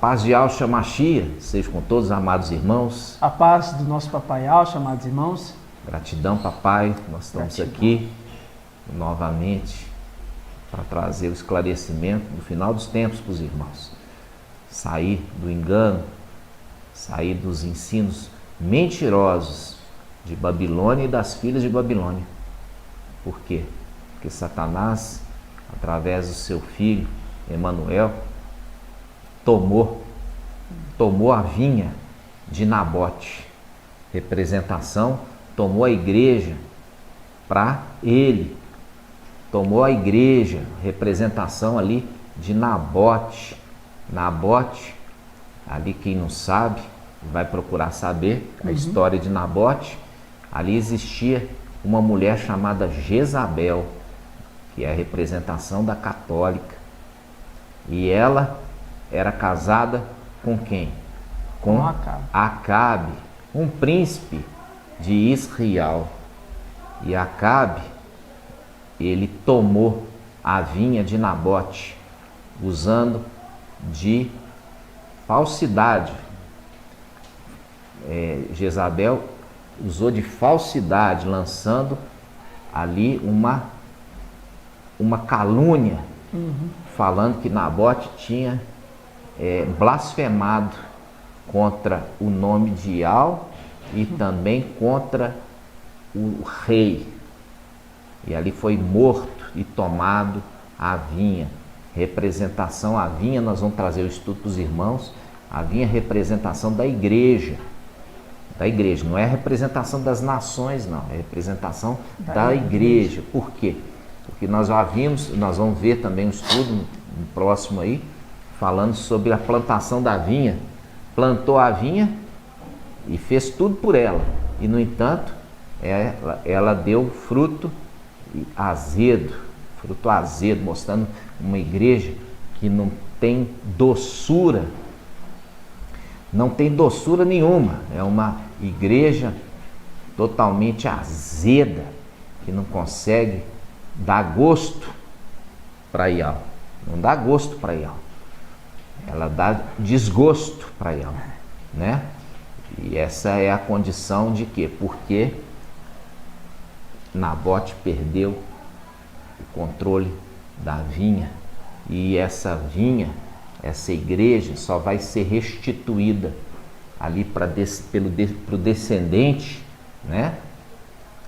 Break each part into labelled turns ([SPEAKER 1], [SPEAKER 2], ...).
[SPEAKER 1] paz de Yahshua Mashiach seja com todos os amados irmãos.
[SPEAKER 2] A paz do nosso Papai Yahshua, amados irmãos.
[SPEAKER 1] Gratidão, papai. Nós estamos aqui novamente para trazer o esclarecimento do final dos tempos para os irmãos. Sair do engano, sair dos ensinos mentirosos de Babilônia e das filhas de Babilônia. Por quê? Porque Satanás, através do seu filho Emanuel, tomou a vinha de Nabote, representação, tomou a igreja para ele, tomou a igreja, representação ali de Nabote. Nabote, ali quem não sabe, vai procurar saber a história de Nabote. Ali existia uma mulher chamada Jezabel, que é a representação da católica, e ela era casada com quem? Com Acabe, um príncipe de Israel. E Acabe, ele tomou a vinha de Nabote, usando de falsidade. Jezabel usou de falsidade, lançando ali uma calúnia, falando que Nabote tinha blasfemado contra o nome de Yahweh e também contra o rei. E ali foi morto e tomado a vinha. Representação, a vinha, nós vamos trazer o estudo para os irmãos. A vinha é representação da igreja. Da igreja, não é representação das nações, não. É representação da igreja. Por quê? Porque nós já vimos, nós vamos ver também um estudo no próximo aí, falando sobre a plantação da vinha. Plantou a vinha e fez tudo por ela. E, no entanto, ela deu fruto azedo, mostrando uma igreja que não tem doçura. Não tem doçura nenhuma. É uma igreja totalmente azeda, que não consegue dar gosto para Yahweh. Não dá gosto para Yahweh. Ela dá desgosto para Yahweh, né? E essa é a condição de quê? Porque Nabote perdeu o controle da vinha, e essa vinha, essa igreja só vai ser restituída ali para o descendente, né?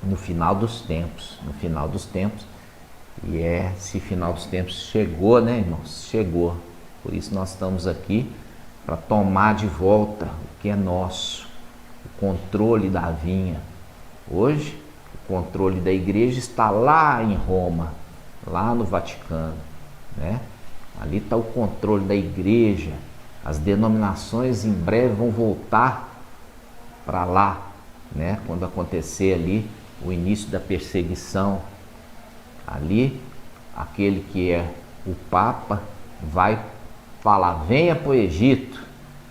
[SPEAKER 1] No final dos tempos. No final dos tempos. E esse final dos tempos chegou, né, irmãos? Chegou. Por isso nós estamos aqui para tomar de volta o que é nosso, o controle da vinha. Hoje, o controle da igreja está lá em Roma, lá no Vaticano, né? Ali está o controle da igreja. As denominações em breve vão voltar para lá, né? Quando acontecer ali o início da perseguição, ali aquele que é o Papa vai falar: venha para o Egito,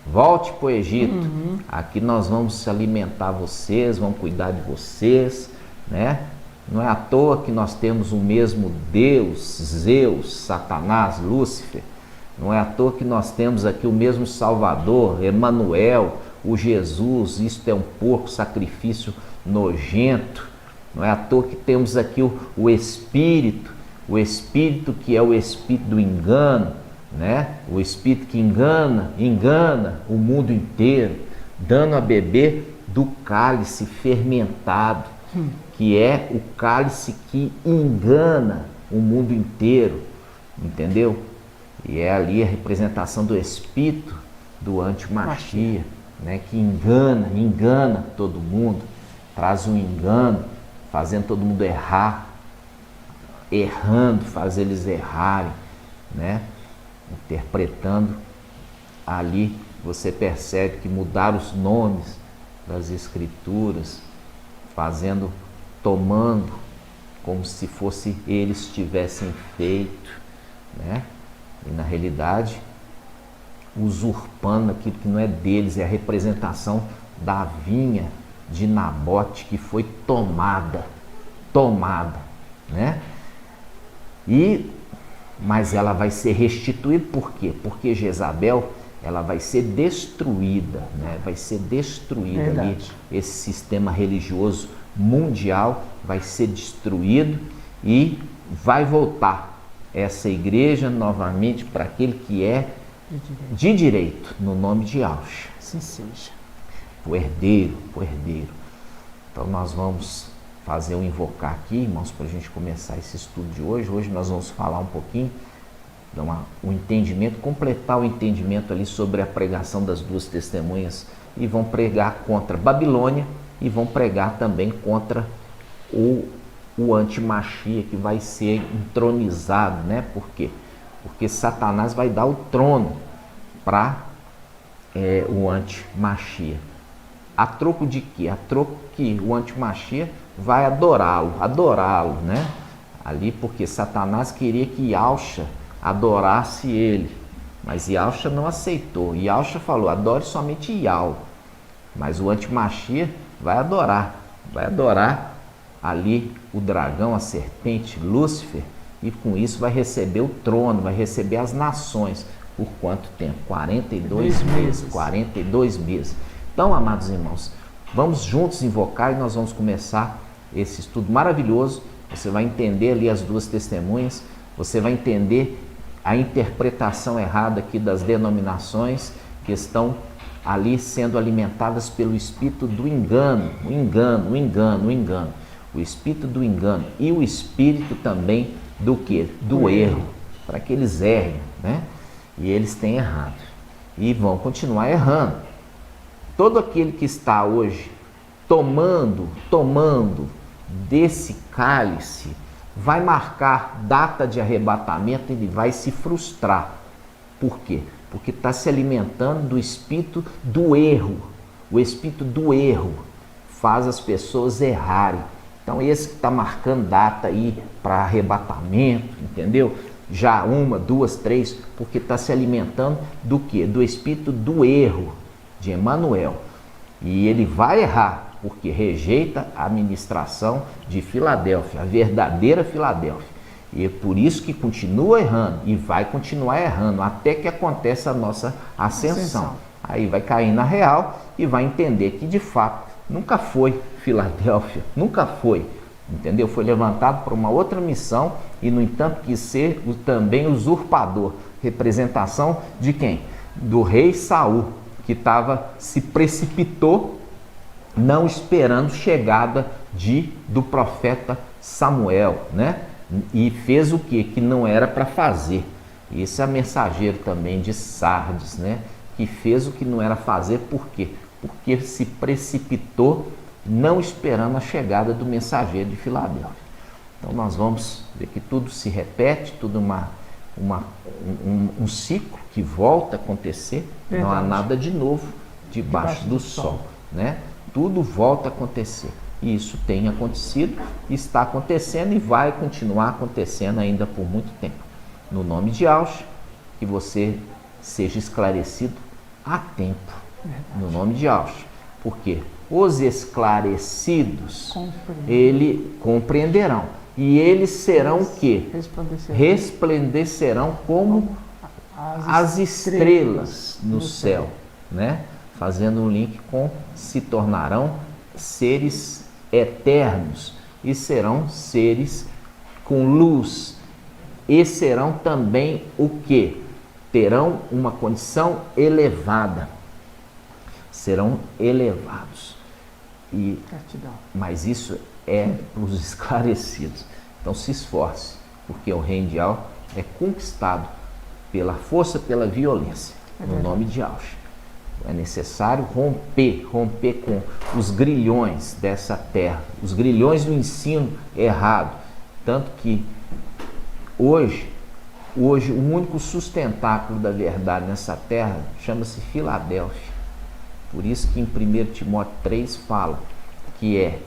[SPEAKER 1] volte para o Egito, aqui nós vamos se alimentar vocês, vamos cuidar de vocês, né? Não é à toa que nós temos o mesmo Deus, Zeus, Satanás, Lúcifer. Não é à toa que nós temos aqui o mesmo Salvador, Emanuel, o Jesus. Isto é um porco sacrifício nojento. Não é à toa que temos aqui o Espírito que é o Espírito do engano, né? O Espírito que engana o mundo inteiro, dando a beber do cálice fermentado, que é o cálice que engana o mundo inteiro, entendeu? E é ali a representação do Espírito do anti-Mashiach, né? Que engana todo mundo, traz um engano, fazendo todo mundo errar, faz eles errarem, né? Interpretando ali, você percebe que mudaram os nomes das escrituras, tomando como se fosse eles tivessem feito, né? E na realidade, usurpando aquilo que não é deles, é a representação da vinha de Nabote que foi tomada, né? Mas ela vai ser restituída por quê? Porque Jezabel, ela vai ser destruída, né? Vai ser destruída.
[SPEAKER 2] Verdade.
[SPEAKER 1] Ali, esse sistema religioso mundial vai ser destruído e vai voltar essa igreja novamente para aquele que é de direito, no nome de Yahshua.
[SPEAKER 2] Assim seja.
[SPEAKER 1] O herdeiro. Então nós vamos fazer um invocar aqui, irmãos, para a gente começar esse estudo de hoje. Hoje nós vamos falar um pouquinho, um entendimento, completar o entendimento ali sobre a pregação das duas testemunhas, e vão pregar contra Babilônia e vão pregar também contra o anti-Machia, que vai ser entronizado, né? Por quê? Porque Satanás vai dar o trono para o anti-Machia. A troco de quê? A troco que o anti-Machia vai adorá-lo, né? Ali, porque Satanás queria que Yahshua adorasse ele, mas Yahshua não aceitou. Yahshua falou: adore somente Yahweh. Mas o anti-Machia vai adorar ali o dragão, a serpente, Lúcifer, e com isso vai receber o trono, vai receber as nações. Por quanto tempo? 42 meses. 42 meses. Então, amados irmãos, vamos juntos invocar e nós vamos começar esse estudo maravilhoso. Você vai entender ali as duas testemunhas, você vai entender a interpretação errada aqui das denominações que estão ali sendo alimentadas pelo espírito do engano, o engano. O espírito do engano e o espírito também do quê? Do erro, para que eles errem, né? E eles têm errado e vão continuar errando. Todo aquele que está hoje tomando desse cálice vai marcar data de arrebatamento, ele vai se frustrar. Por quê? Porque está se alimentando do espírito do erro. O espírito do erro faz as pessoas errarem. Então esse que está marcando data aí para arrebatamento, entendeu? Já 1, 2, 3, porque está se alimentando do quê? Do espírito do erro de Emanuel. E ele vai errar, porque rejeita a ministração de Filadélfia, a verdadeira Filadélfia. E é por isso que continua errando e vai continuar errando até que aconteça a nossa ascensão. Aí vai cair na real e vai entender que de fato nunca foi Filadélfia, nunca foi, entendeu? Foi levantado para uma outra missão e, no entanto, quis ser também usurpador. Representação de quem? Do rei Saul, que se precipitou, não esperando chegada do profeta Samuel, né? E fez o que não era para fazer. Esse é mensageiro também de Sardes, né? Que fez o que não era fazer. Por quê? Porque se precipitou, não esperando a chegada do mensageiro de Filadélfia. Então nós vamos ver que tudo se repete, tudo um ciclo que volta a acontecer. Verdade. Não há nada de novo debaixo do sol, né? Tudo volta a acontecer. E isso tem acontecido, está acontecendo e vai continuar acontecendo ainda por muito tempo. No nome de Yahshua, que você seja esclarecido a tempo. Verdade. No nome de Yahshua. Porque os esclarecidos, ele compreenderão. E eles serão o quê? Resplandecerão como as estrelas no céu, né? Fazendo um link com se tornarão seres eternos e serão seres com luz e serão também o quê? Terão uma condição elevada, serão elevados. Mas isso é para os esclarecidos. Então se esforce, porque o reino de Yahweh é conquistado pela força, pela violência, no nome de Yahshua. É necessário romper com os grilhões dessa terra, os grilhões do ensino errado. Tanto que hoje o único sustentáculo da verdade nessa terra chama-se Filadélfia. Por isso que em 1 Timóteo 3 fala que é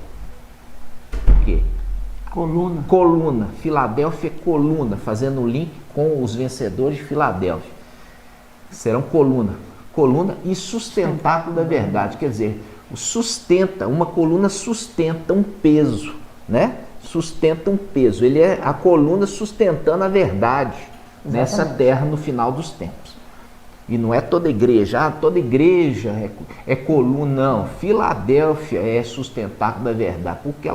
[SPEAKER 1] o quê? Coluna. Filadélfia é coluna, fazendo o link com os vencedores de Filadélfia. Serão coluna e sustentáculo da verdade. Quer dizer, uma coluna sustenta um peso, né? Sustenta um peso. Ele é a coluna sustentando a verdade. Exatamente. Nessa terra no final dos tempos. E não é toda igreja, toda igreja é coluna, não. Filadélfia é sustentáculo da verdade, porque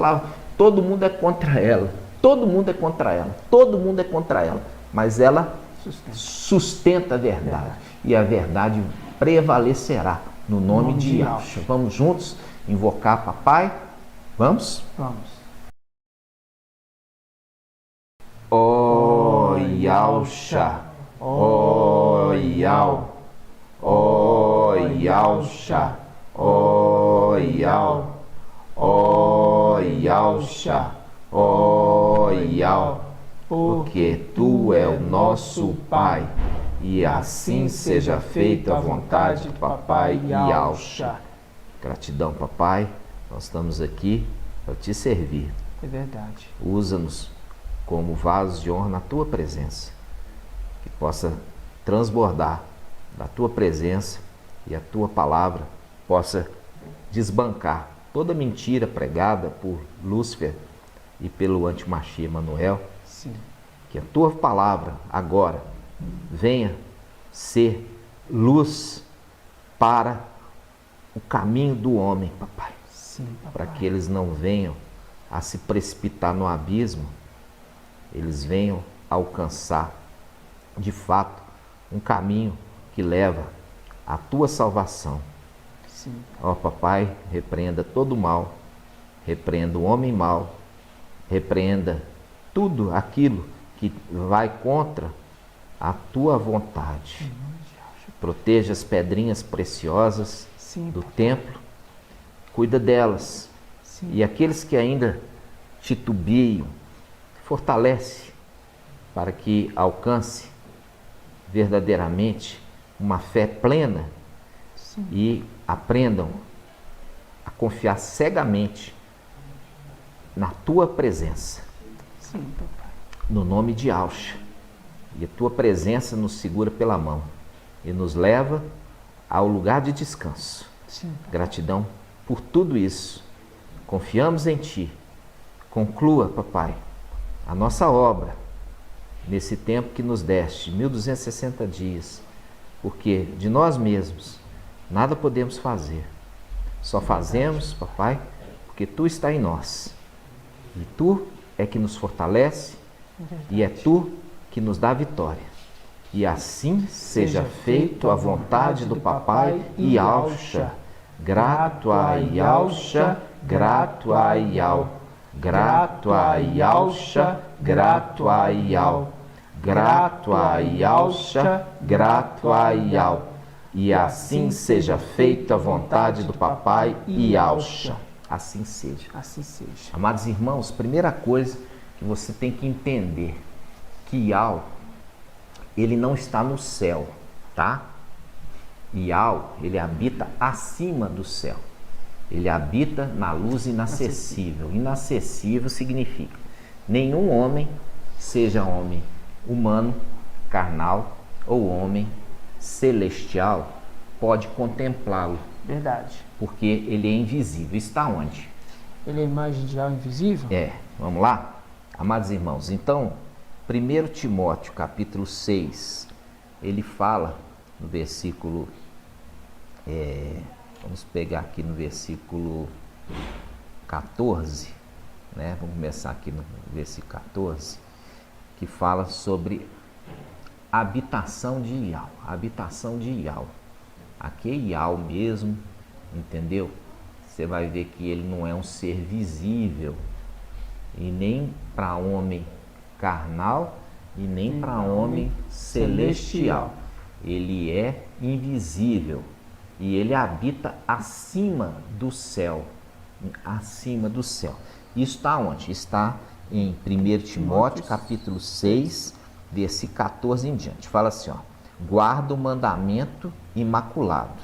[SPEAKER 1] todo mundo é contra ela, todo mundo é contra ela, todo mundo é contra ela, mas ela sustenta a verdade, e a verdade prevalecerá no nome de Yahshua. Vamos juntos invocar papai? Vamos?
[SPEAKER 2] Vamos.
[SPEAKER 1] Ó Yahshua, ó Yahshua, ó Yahshua, ó Yahshua, ó Yahshua, ó Yahshua, porque tu é o nosso Pai, e assim seja feita a vontade do papai Yahshua. Gratidão, papai, nós estamos aqui para te servir.
[SPEAKER 2] É verdade.
[SPEAKER 1] Usa-nos como vasos de honra na tua presença, que possa transbordar da tua presença e a tua palavra possa desbancar toda mentira pregada por Lúcifer e pelo antimachia Emanuel.
[SPEAKER 2] Sim.
[SPEAKER 1] Que a tua palavra agora venha ser luz para o caminho do homem, papai.
[SPEAKER 2] Sim, papai.
[SPEAKER 1] Para que eles não venham a se precipitar no abismo, eles venham a alcançar, de fato, um caminho que leva à tua salvação.
[SPEAKER 2] Sim.
[SPEAKER 1] Ó papai, repreenda todo o mal, repreenda o homem mau, repreenda tudo aquilo que vai contra a tua vontade. Proteja as pedrinhas preciosas do templo, cuida delas.
[SPEAKER 2] Sim.
[SPEAKER 1] E aqueles que ainda titubeam, fortalece para que alcance verdadeiramente uma fé plena.
[SPEAKER 2] Sim.
[SPEAKER 1] E aprendam a confiar cegamente na tua presença.
[SPEAKER 2] Sim, papai.
[SPEAKER 1] No nome de Yahshua. E a tua presença nos segura pela mão e nos leva ao lugar de descanso.
[SPEAKER 2] Sim, papai.
[SPEAKER 1] Gratidão por tudo isso. Confiamos em ti. Conclua, papai, a nossa obra nesse tempo que nos deste, 1260 dias, porque de nós mesmos nada podemos fazer. Só fazemos, papai, porque tu está em nós. E tu é que nos fortalece e é tu que nos dá vitória. E assim seja feito a vontade do papai Yahshua. Grato a Yahshua, grato a Yahshua, grato a Yahshua, grato a Yahshua, grato a Yahshua, grato a Yahshua. E assim seja feita a vontade do papai Yahshua. Assim seja.
[SPEAKER 2] Assim seja.
[SPEAKER 1] Amados irmãos, primeira coisa que você tem que entender, que Yahweh, ele não está no céu, tá? Yahweh, ele habita acima do céu. Ele habita na luz inacessível. Inacessível significa nenhum homem, seja homem humano, carnal ou homem celestial, pode contemplá-lo.
[SPEAKER 2] Verdade.
[SPEAKER 1] Porque ele é invisível. Está onde?
[SPEAKER 2] Ele é a imagem de algo invisível?
[SPEAKER 1] Vamos lá? Amados irmãos, então, 1 Timóteo capítulo 6, ele fala no versículo, vamos pegar aqui no versículo 14, né? Vamos começar aqui no versículo 14, que fala sobre a habitação de Yahweh, a habitação de Yahweh. Aqui é Yahweh mesmo, entendeu? Você vai ver que ele não é um ser visível, e nem para homem carnal, e nem para homem celestial. Ele é invisível, e ele habita acima do céu, acima do céu. Isso está onde? Está em 1 Timóteo capítulo 6, versículo 14 em diante. Fala assim, ó: guarda o mandamento imaculado,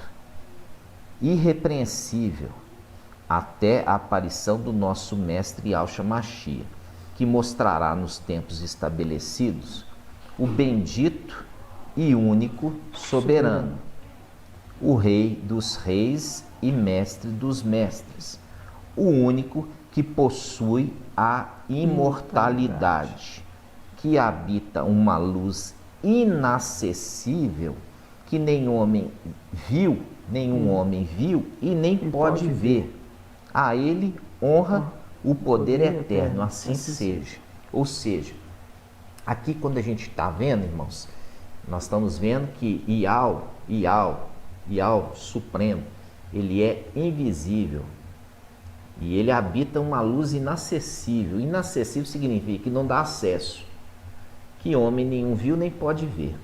[SPEAKER 1] irrepreensível, até a aparição do nosso mestre Yahshua Mashiach, que mostrará nos tempos estabelecidos o bendito e único soberano, o rei dos reis e mestre dos mestres, o único que possui a imortalidade, que habita uma luz inacessível, que nenhum homem viu e nem pode ver. A ele honra o poder eterno, assim seja. Ou seja, aqui quando a gente está vendo, irmãos, nós estamos vendo que Ial Supremo, ele é invisível e ele habita uma luz inacessível. Inacessível significa que não dá acesso, que homem nenhum viu nem pode ver.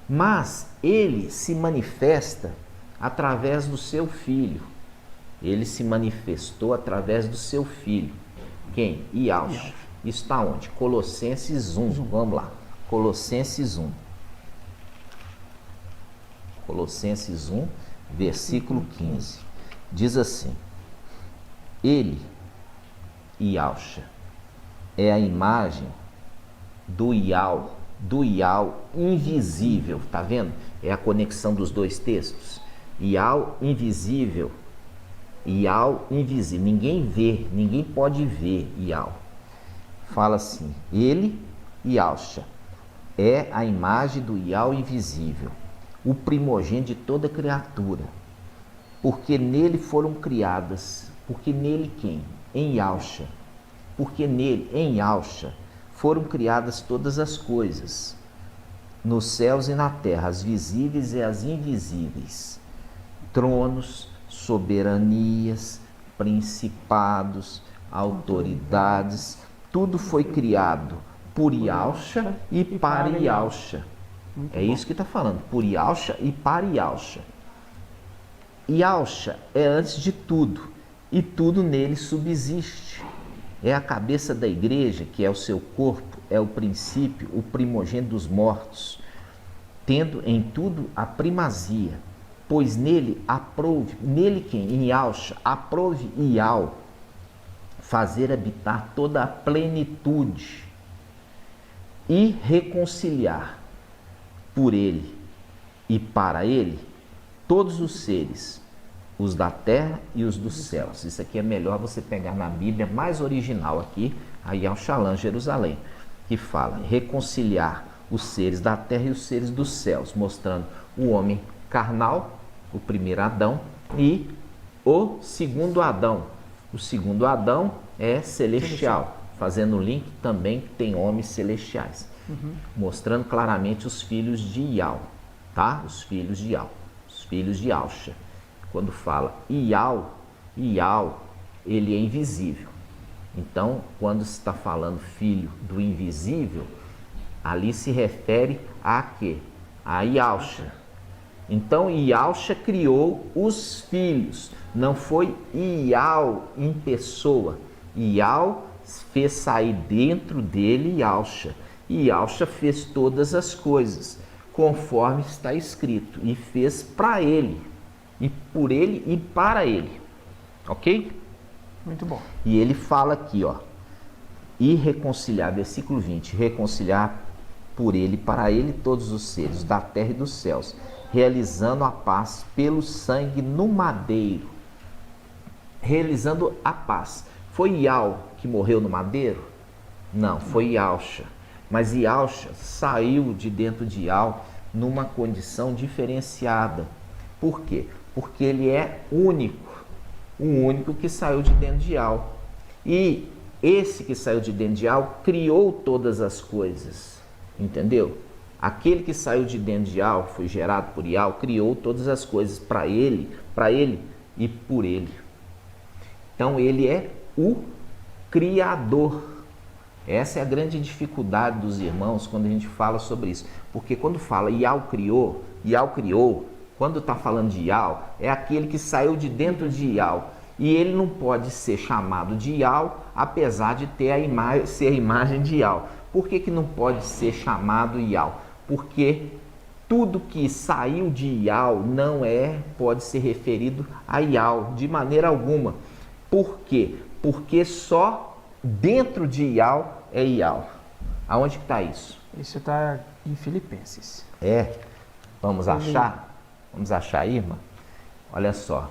[SPEAKER 1] Mas ele se manifesta através do seu Filho. Ele se manifestou através do seu Filho. Quem? Ialcha. Isso está onde? Colossenses 1. Vamos lá. Colossenses 1. Colossenses 1, versículo 15. Diz assim: ele, Ialcha, é a imagem do Ial invisível. Tá vendo? É a conexão dos dois textos. Ial invisível. Ial invisível. Ninguém vê, ninguém pode ver Ial. Fala assim: ele, Ialcha, é a imagem do Ial invisível, o primogênito de toda criatura, porque nele foram criadas. Porque nele quem? Em Ialcha. Porque nele, em Ialcha, foram criadas todas as coisas, nos céus e na terra, as visíveis e as invisíveis, tronos, soberanias, principados, autoridades, tudo foi criado por Ialcha e para Ialcha. É isso que está falando, por Ialcha e para Ialcha. Ialcha é antes de tudo, e tudo nele subsiste. É a cabeça da igreja, que é o seu corpo, é o princípio, o primogênito dos mortos, tendo em tudo a primazia, pois nele aprouve, nele quem? Em Ialcha, aprouve Ial fazer habitar toda a plenitude e reconciliar por ele e para ele todos os seres, os da terra e os dos céus. Isso aqui é melhor você pegar na Bíblia mais original aqui, aí é o Shalom Jerusalém, que fala reconciliar os seres da terra e os seres dos céus, mostrando o homem carnal, o primeiro Adão, e o segundo Adão. O segundo Adão é celestial, fazendo o link também que tem homens celestiais, mostrando claramente os filhos de Ial, tá? Os filhos de Ial, os filhos de Ialcha. Quando fala Ial, ele é invisível. Então, quando se está falando filho do invisível, ali se refere a quê? A Ialcha. Então, Ialcha criou os filhos. Não foi Ial em pessoa. Ial fez sair dentro dele Ialcha. Ialcha fez todas as coisas, conforme está escrito, e fez para ele, e por ele e para ele. Ok?
[SPEAKER 2] Muito bom.
[SPEAKER 1] E ele fala aqui, ó, e reconciliar, versículo 20, reconciliar por ele, para ele, todos os seres da terra e dos céus, realizando a paz pelo sangue no madeiro. Realizando a paz. Foi Ial que morreu no madeiro? Não, foi Ialcha. Mas Ialcha saiu de dentro de Ial numa condição diferenciada. Por quê? Porque ele é único, o único que saiu de dentro de Ial. E esse que saiu de dentro de Ial criou todas as coisas, entendeu? Aquele que saiu de dentro de Ial, foi gerado por Ial, criou todas as coisas para ele e por ele. Então ele é o Criador. Essa é a grande dificuldade dos irmãos quando a gente fala sobre isso. Porque quando fala Ial criou, quando está falando de Ial, é aquele que saiu de dentro de Ial. E ele não pode ser chamado de Ial, apesar de ter ser a imagem de Ial. Por que não pode ser chamado Ial? Porque tudo que saiu de Ial não pode ser referido a Ial, de maneira alguma. Por quê? Porque só dentro de Ial é Ial. Aonde que está isso?
[SPEAKER 2] Isso está em Filipenses.
[SPEAKER 1] Vamos achar? Vamos achar aí, irmã? Olha só.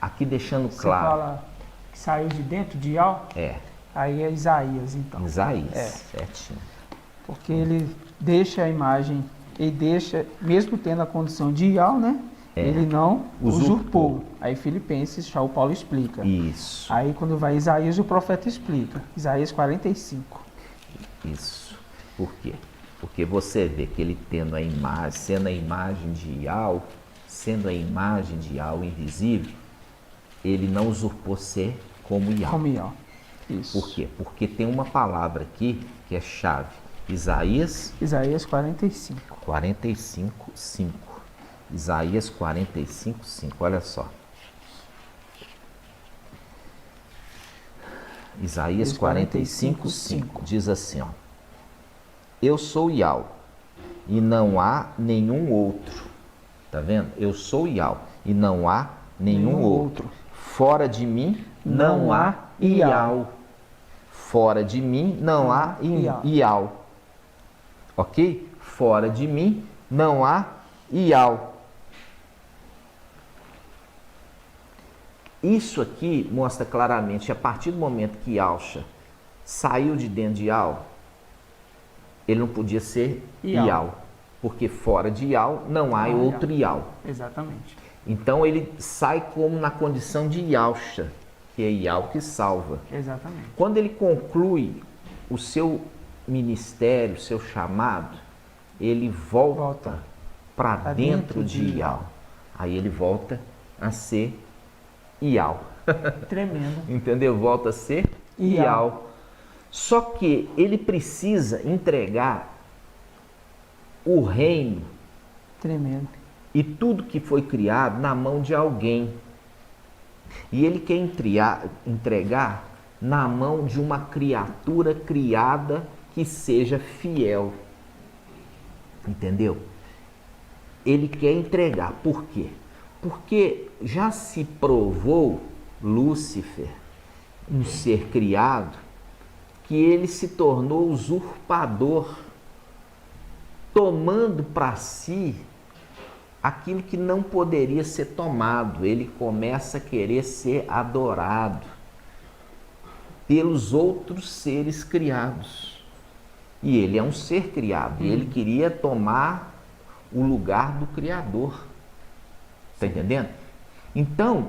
[SPEAKER 1] Aqui deixando claro.
[SPEAKER 2] Você fala que saiu de dentro de Ial? Aí é Isaías, então.
[SPEAKER 1] Isaías, certinho.
[SPEAKER 2] Porque ele deixa a imagem ele deixa, mesmo tendo a condição de Ial, né? Ele não usurpou. Aí Filipenses, já o Paulo explica.
[SPEAKER 1] Isso.
[SPEAKER 2] Aí quando vai Isaías, o profeta explica. Isaías 45.
[SPEAKER 1] Isso. Por quê? Porque você vê que ele tendo a imagem, sendo a imagem de Ial, sendo a imagem de Ial invisível, ele não usurpou ser como Ial.
[SPEAKER 2] Como Ial. Isso.
[SPEAKER 1] Por quê? Porque tem uma palavra aqui que é chave. Isaías
[SPEAKER 2] 45.
[SPEAKER 1] 45, 5. Isaías 45, 5. Olha só. Isaías 45, 5. Diz assim, ó. Eu sou Ial e não há nenhum outro. Tá vendo? Eu sou Ial e não há nenhum outro. Fora de mim não há Ial. Fora de mim não há Ial. Ok? Fora de mim não há Ial. Isso aqui mostra claramente, a partir do momento que Yalcha saiu de dentro de Ial, ele não podia ser Ial, porque fora de Ial não há outro Ial.
[SPEAKER 2] Exatamente.
[SPEAKER 1] Então ele sai como na condição de Yalcha, que é Ial que salva.
[SPEAKER 2] Exatamente.
[SPEAKER 1] Quando ele conclui o seu ministério, o seu chamado, ele volta para dentro de Ial. Aí ele volta a ser Ial.
[SPEAKER 2] Tremendo.
[SPEAKER 1] Entendeu? Volta a ser Ial. Só que ele precisa entregar o reino.
[SPEAKER 2] Tremendo.
[SPEAKER 1] E tudo que foi criado na mão de alguém. E ele quer entregar na mão de uma criatura criada que seja fiel. Entendeu? Ele quer entregar. Por quê? Porque já se provou Lúcifer, um ser criado, que ele se tornou usurpador, tomando para si aquilo que não poderia ser tomado. Ele começa a querer ser adorado pelos outros seres criados. E ele é um ser criado, e ele queria tomar o lugar do Criador. Está entendendo? Então,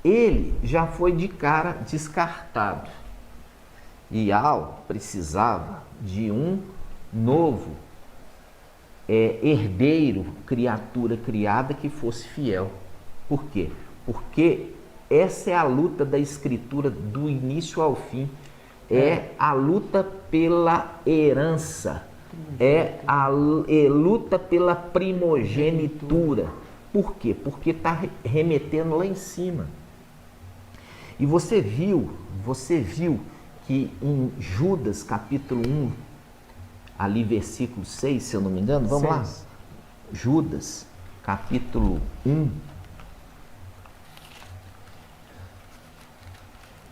[SPEAKER 1] ele já foi de cara descartado. Ial precisava de um novo herdeiro, criatura criada que fosse fiel. Por quê? Porque essa é a luta da Escritura do início ao fim. É a luta pela herança. É a luta pela primogenitura. Por quê? Porque está remetendo lá em cima. E você viu que em Judas capítulo 1, ali versículo 6, se eu não me engano, vamos lá. Judas capítulo 1.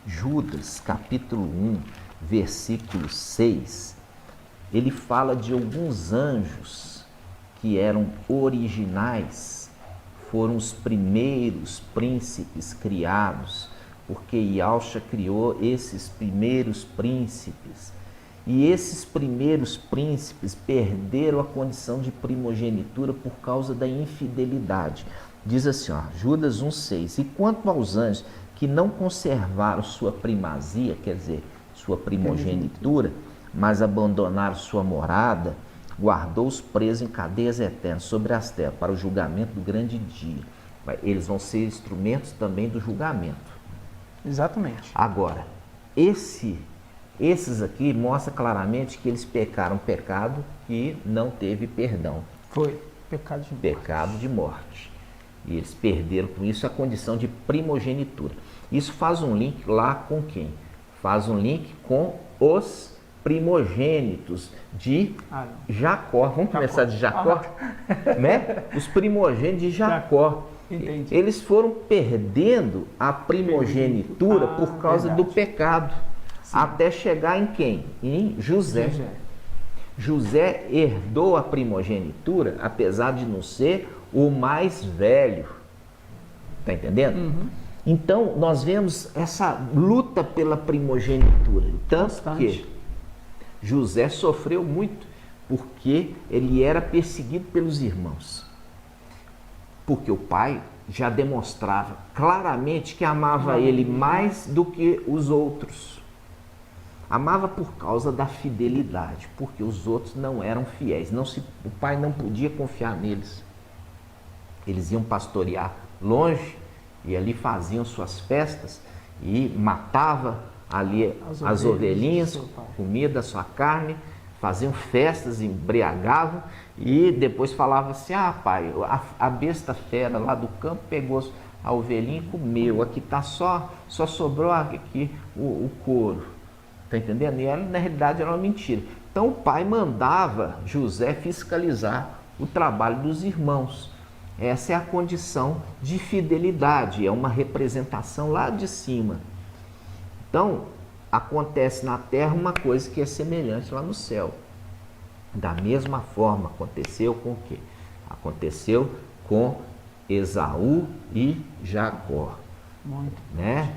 [SPEAKER 1] Judas capítulo 1, versículo 6. Ele fala de alguns anjos que eram originais, foram os primeiros príncipes criados, porque Yalcha criou esses primeiros príncipes. E esses primeiros príncipes perderam a condição de primogenitura por causa da infidelidade. Diz assim, ó, Judas 1,6. E quanto aos anjos que não conservaram sua primazia, quer dizer, sua primogenitura, mas abandonaram sua morada, guardou-os presos em cadeias eternas sobre as terras, para o julgamento do grande dia. Eles vão ser instrumentos também do julgamento.
[SPEAKER 2] Exatamente.
[SPEAKER 1] Agora, esses aqui mostram claramente que eles pecaram pecado que não teve perdão.
[SPEAKER 2] Foi pecado de morte.
[SPEAKER 1] Pecado de morte. E eles perderam com isso a condição de primogenitura. Isso faz um link lá com quem? Faz um link com os primogênitos de Jacó. Vamos começar de Jacó? Né? Os primogênitos de Jacó.
[SPEAKER 2] Entendi.
[SPEAKER 1] Eles foram perdendo a primogenitura por causa do pecado. Sim. Até chegar em quem? Em José. José herdou a primogenitura, apesar de não ser o mais velho. Está entendendo?
[SPEAKER 2] Uhum.
[SPEAKER 1] Então, nós vemos essa luta pela primogenitura. Tanto que José sofreu muito, porque ele era perseguido pelos irmãos. Porque o pai já demonstrava claramente que amava ele mais do que os outros. Amava por causa da fidelidade, porque os outros não eram fiéis. O pai não podia confiar neles. Eles iam pastorear longe e ali faziam suas festas e matava ali as ovelhinhas, comia da sua carne, faziam festas, embriagavam e depois falava assim: ah, pai, a besta fera lá do campo pegou a ovelhinha e comeu, aqui tá só sobrou aqui o couro. Tá entendendo? E ela, na realidade, era uma mentira. Então o pai mandava José fiscalizar o trabalho dos irmãos. Essa é a condição de fidelidade, é uma representação lá de cima. Então, acontece na terra uma coisa que é semelhante lá no céu. Da mesma forma, aconteceu com o quê? Aconteceu com Esaú e Jacó. Né?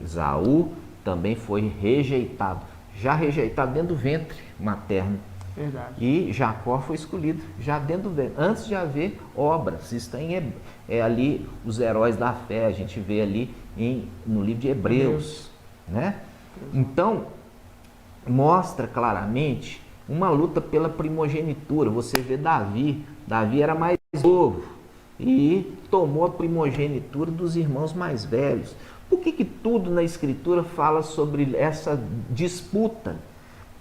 [SPEAKER 1] Esaú também foi rejeitado, já rejeitado dentro do ventre materno.
[SPEAKER 2] Verdade.
[SPEAKER 1] E Jacó foi escolhido já dentro do ventre, antes de haver obras. Isso tem ali os heróis da fé, a gente vê ali no livro de Hebreus. Né? Então, mostra claramente uma luta pela primogenitura. Você vê Davi era mais novo e tomou a primogenitura dos irmãos mais velhos. Por que tudo na Escritura fala sobre essa disputa?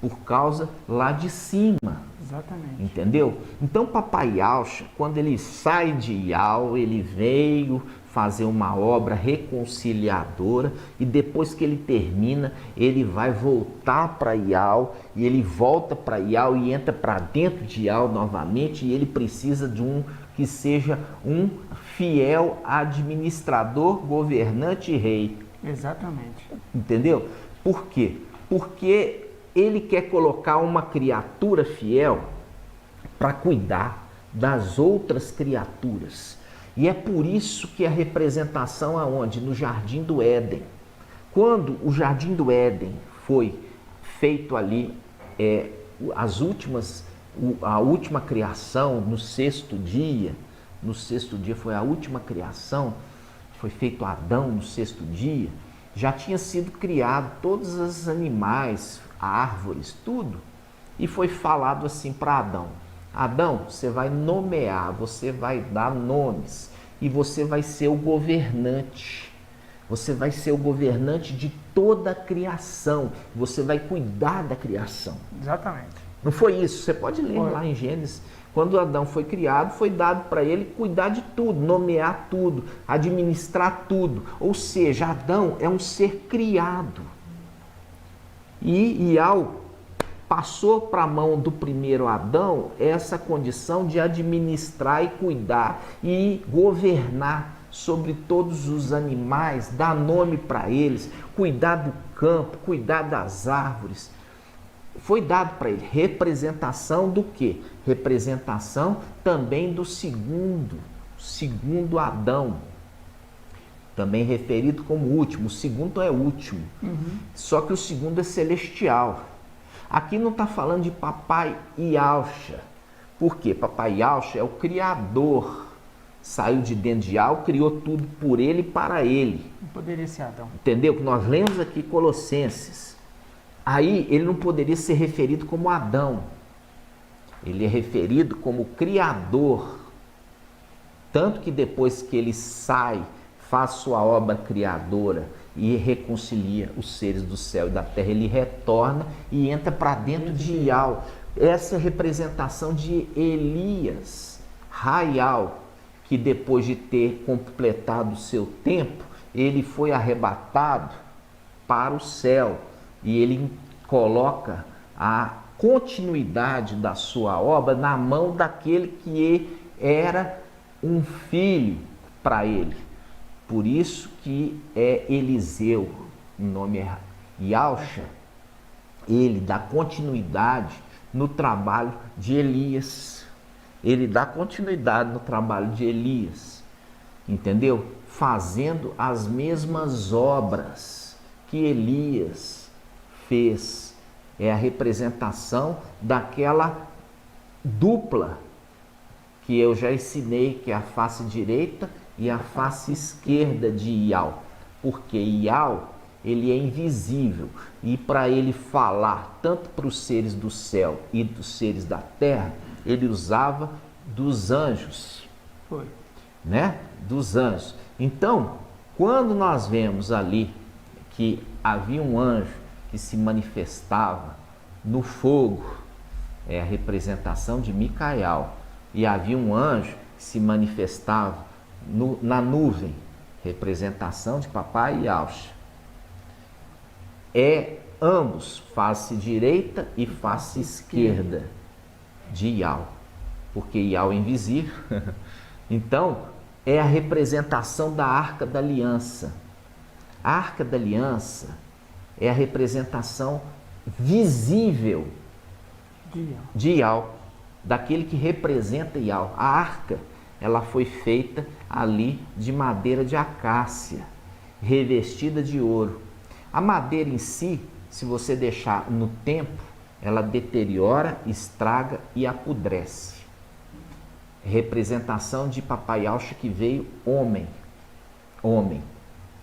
[SPEAKER 1] Por causa lá de cima.
[SPEAKER 2] Exatamente.
[SPEAKER 1] Entendeu? Então papai Yaucha, quando ele sai de Iau, ele veio fazer uma obra reconciliadora e depois que ele termina, ele vai voltar para Iau e ele volta para Iau e entra para dentro de Iau novamente e ele precisa de que seja um fiel administrador, governante e rei.
[SPEAKER 2] Exatamente.
[SPEAKER 1] Entendeu? Por quê? Porque ele quer colocar uma criatura fiel para cuidar das outras criaturas. E é por isso que a representação aonde? No Jardim do Éden. Quando o Jardim do Éden foi feito ali, a última criação, no sexto dia foi a última criação, foi feito Adão no sexto dia, já tinha sido criado todos os animais, árvores, tudo, e foi falado assim para Adão: Adão, você vai nomear, você vai dar nomes e você vai ser o governante. Você vai ser o governante de toda a criação. Você vai cuidar da criação.
[SPEAKER 2] Exatamente.
[SPEAKER 1] Não foi isso? Você pode ler lá em Gênesis. Quando Adão foi criado, foi dado para ele cuidar de tudo, nomear tudo, administrar tudo. Ou seja, Adão é um ser criado. E Iau passou para a mão do primeiro Adão essa condição de administrar e cuidar e governar sobre todos os animais, dar nome para eles, cuidar do campo, cuidar das árvores. Foi dado para ele representação do quê? Representação também do segundo Adão, também referido como último. O segundo é último, só que o segundo é celestial. Aqui não está falando de papai Yaucha. Por quê? Papai Yaucha é o criador. Saiu de dentro de Iau, criou tudo por ele e para ele.
[SPEAKER 2] Não poderia ser Adão.
[SPEAKER 1] Entendeu? Que nós lemos aqui Colossenses. Aí ele não poderia ser referido como Adão. Ele é referido como criador. Tanto que depois que ele sai, faz sua obra criadora e reconcilia os seres do céu e da terra, ele retorna e entra para dentro de Iau. Essa é a representação de Elias, Raial, que depois de ter completado o seu tempo, ele foi arrebatado para o céu e ele coloca a continuidade da sua obra na mão daquele que era um filho para ele. Por isso que é Eliseu, o nome é Yaucha, ele dá continuidade no trabalho de Elias. Ele dá continuidade no trabalho de Elias, entendeu? Fazendo as mesmas obras que Elias fez. É a representação daquela dupla, que eu já ensinei, que é a face direita e a face esquerda de Ial. Porque Ial, ele é invisível, e para ele falar tanto para os seres do céu e dos seres da terra, ele usava dos anjos.
[SPEAKER 2] Foi.
[SPEAKER 1] Né? Dos anjos. Então, quando nós vemos ali que havia um anjo que se manifestava no fogo, é a representação de Micael, e havia um anjo que se manifestava na nuvem, representação de Papai Yahshua. É ambos, face direita e face esquerda de Ial, porque Ial é invisível. Então, é a representação da Arca da Aliança. A Arca da Aliança é a representação visível de Ial, daquele que representa Ial. A arca, ela foi feita ali de madeira de acácia, revestida de ouro. A madeira em si, se você deixar no tempo, ela deteriora, estraga e apodrece. Representação de Papai Yahshua que veio homem,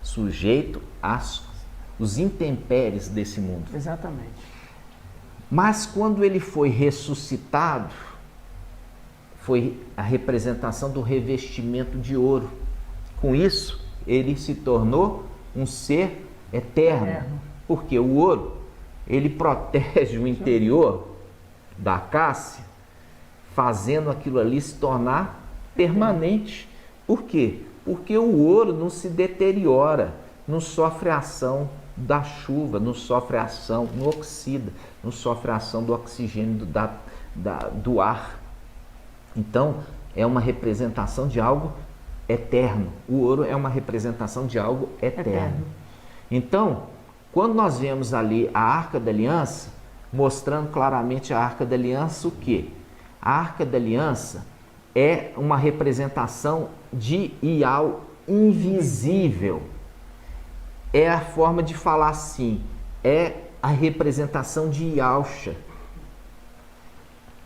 [SPEAKER 1] sujeito aos intempéries desse mundo.
[SPEAKER 2] Exatamente.
[SPEAKER 1] Mas quando ele foi ressuscitado, foi a representação do revestimento de ouro. Com isso, ele se tornou um ser eterno. Porque o ouro, ele protege o interior da acácia, fazendo aquilo ali se tornar permanente. Por quê? Porque o ouro não se deteriora, não sofre ação da chuva, não sofre ação, não oxida, não sofre ação do oxigênio do ar. Então, é uma representação de algo eterno. O ouro é uma representação de algo eterno. Então, quando nós vemos ali a Arca da Aliança, mostrando claramente a Arca da Aliança, o quê? A Arca da Aliança é uma representação de Ial invisível. É a forma de falar assim, é a representação de Yahshua.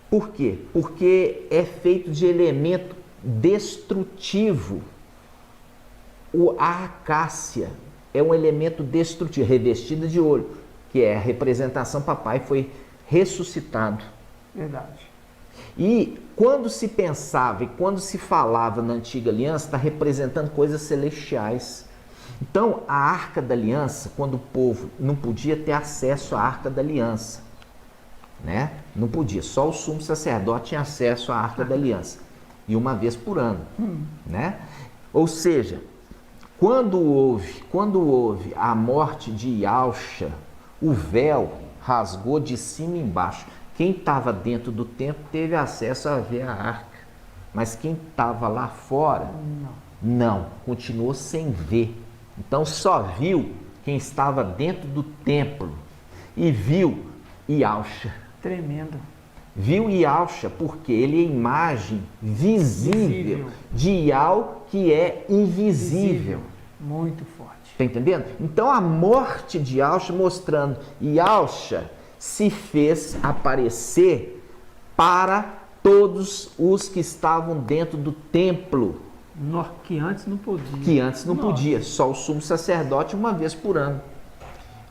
[SPEAKER 1] Por quê? Porque é feito de elemento destrutivo. A acácia é um elemento destrutivo, revestida de ouro, que é a representação, papai foi ressuscitado.
[SPEAKER 2] Verdade.
[SPEAKER 1] E quando se pensava e quando se falava na antiga aliança, está representando coisas celestiais. Então, a Arca da Aliança, quando o povo não podia ter acesso à Arca da Aliança, né? Não podia, só o sumo sacerdote tinha acesso à Arca da Aliança, e uma vez por ano, né? Ou seja, quando houve a morte de Yahshua, o véu rasgou de cima e embaixo. Quem estava dentro do templo teve acesso a ver a arca, mas quem estava lá fora, não, continuou sem ver. Então só viu quem estava dentro do templo e viu Yahshua.
[SPEAKER 2] Tremendo.
[SPEAKER 1] Viu Yahshua porque ele é imagem visível de Yal que é invisível.
[SPEAKER 2] Muito forte.
[SPEAKER 1] Está entendendo? Então a morte de Yahshua mostrando Yahshua se fez aparecer para todos os que estavam dentro do templo.
[SPEAKER 2] Que antes não podia.
[SPEAKER 1] Que antes não podia, só o sumo sacerdote uma vez por ano.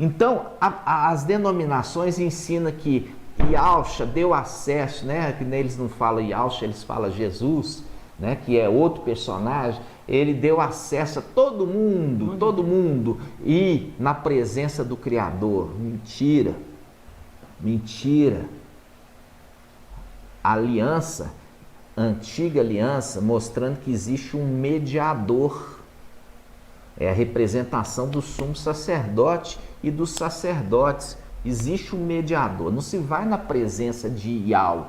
[SPEAKER 1] Então, as denominações ensinam que Yahshua deu acesso, né? Que neles não fala Yahshua, eles falam Jesus, né? Que é outro personagem. Ele deu acesso a todo mundo, e na presença do Criador. Mentira. A aliança, a antiga aliança, mostrando que existe um mediador. É a representação do sumo sacerdote e dos sacerdotes. Existe um mediador. Não se vai na presença de Yahweh,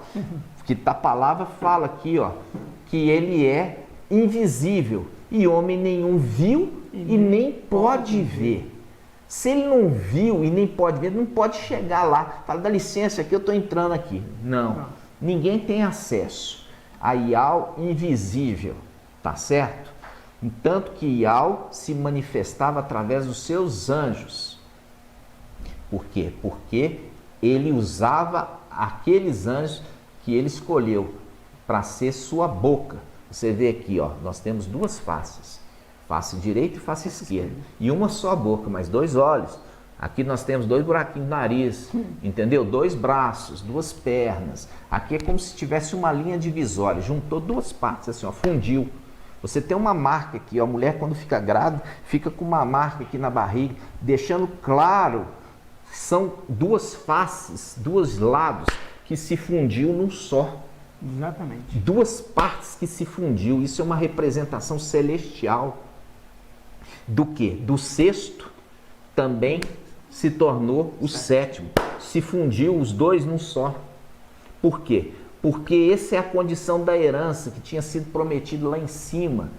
[SPEAKER 1] que a palavra fala aqui, ó, que ele é invisível e homem nenhum viu e nem pode ver. Se ele não viu e nem pode ver, não pode chegar lá. Fala, dá licença aqui, eu estou entrando aqui. Não, ninguém tem acesso a Yahweh invisível, tá certo? Tanto que Yahweh se manifestava através dos seus anjos. Por quê? Porque ele usava aqueles anjos que ele escolheu para ser sua boca. Você vê aqui, ó, nós temos duas faces, face direita e face esquerda, e uma só boca, mas dois olhos. Aqui nós temos dois buraquinhos no nariz, entendeu? Dois braços, duas pernas. Aqui é como se tivesse uma linha divisória, juntou duas partes assim, ó, fundiu. Você tem uma marca aqui, ó, a mulher quando fica grávida, fica com uma marca aqui na barriga, deixando claro, são duas faces, dois lados que se fundiu num só.
[SPEAKER 2] Exatamente.
[SPEAKER 1] Duas partes que se fundiu, isso é uma representação celestial. Do que? Do sexto também se tornou o sétimo. Se fundiu os dois num só. Por quê? Porque essa é a condição da herança que tinha sido prometido lá em cima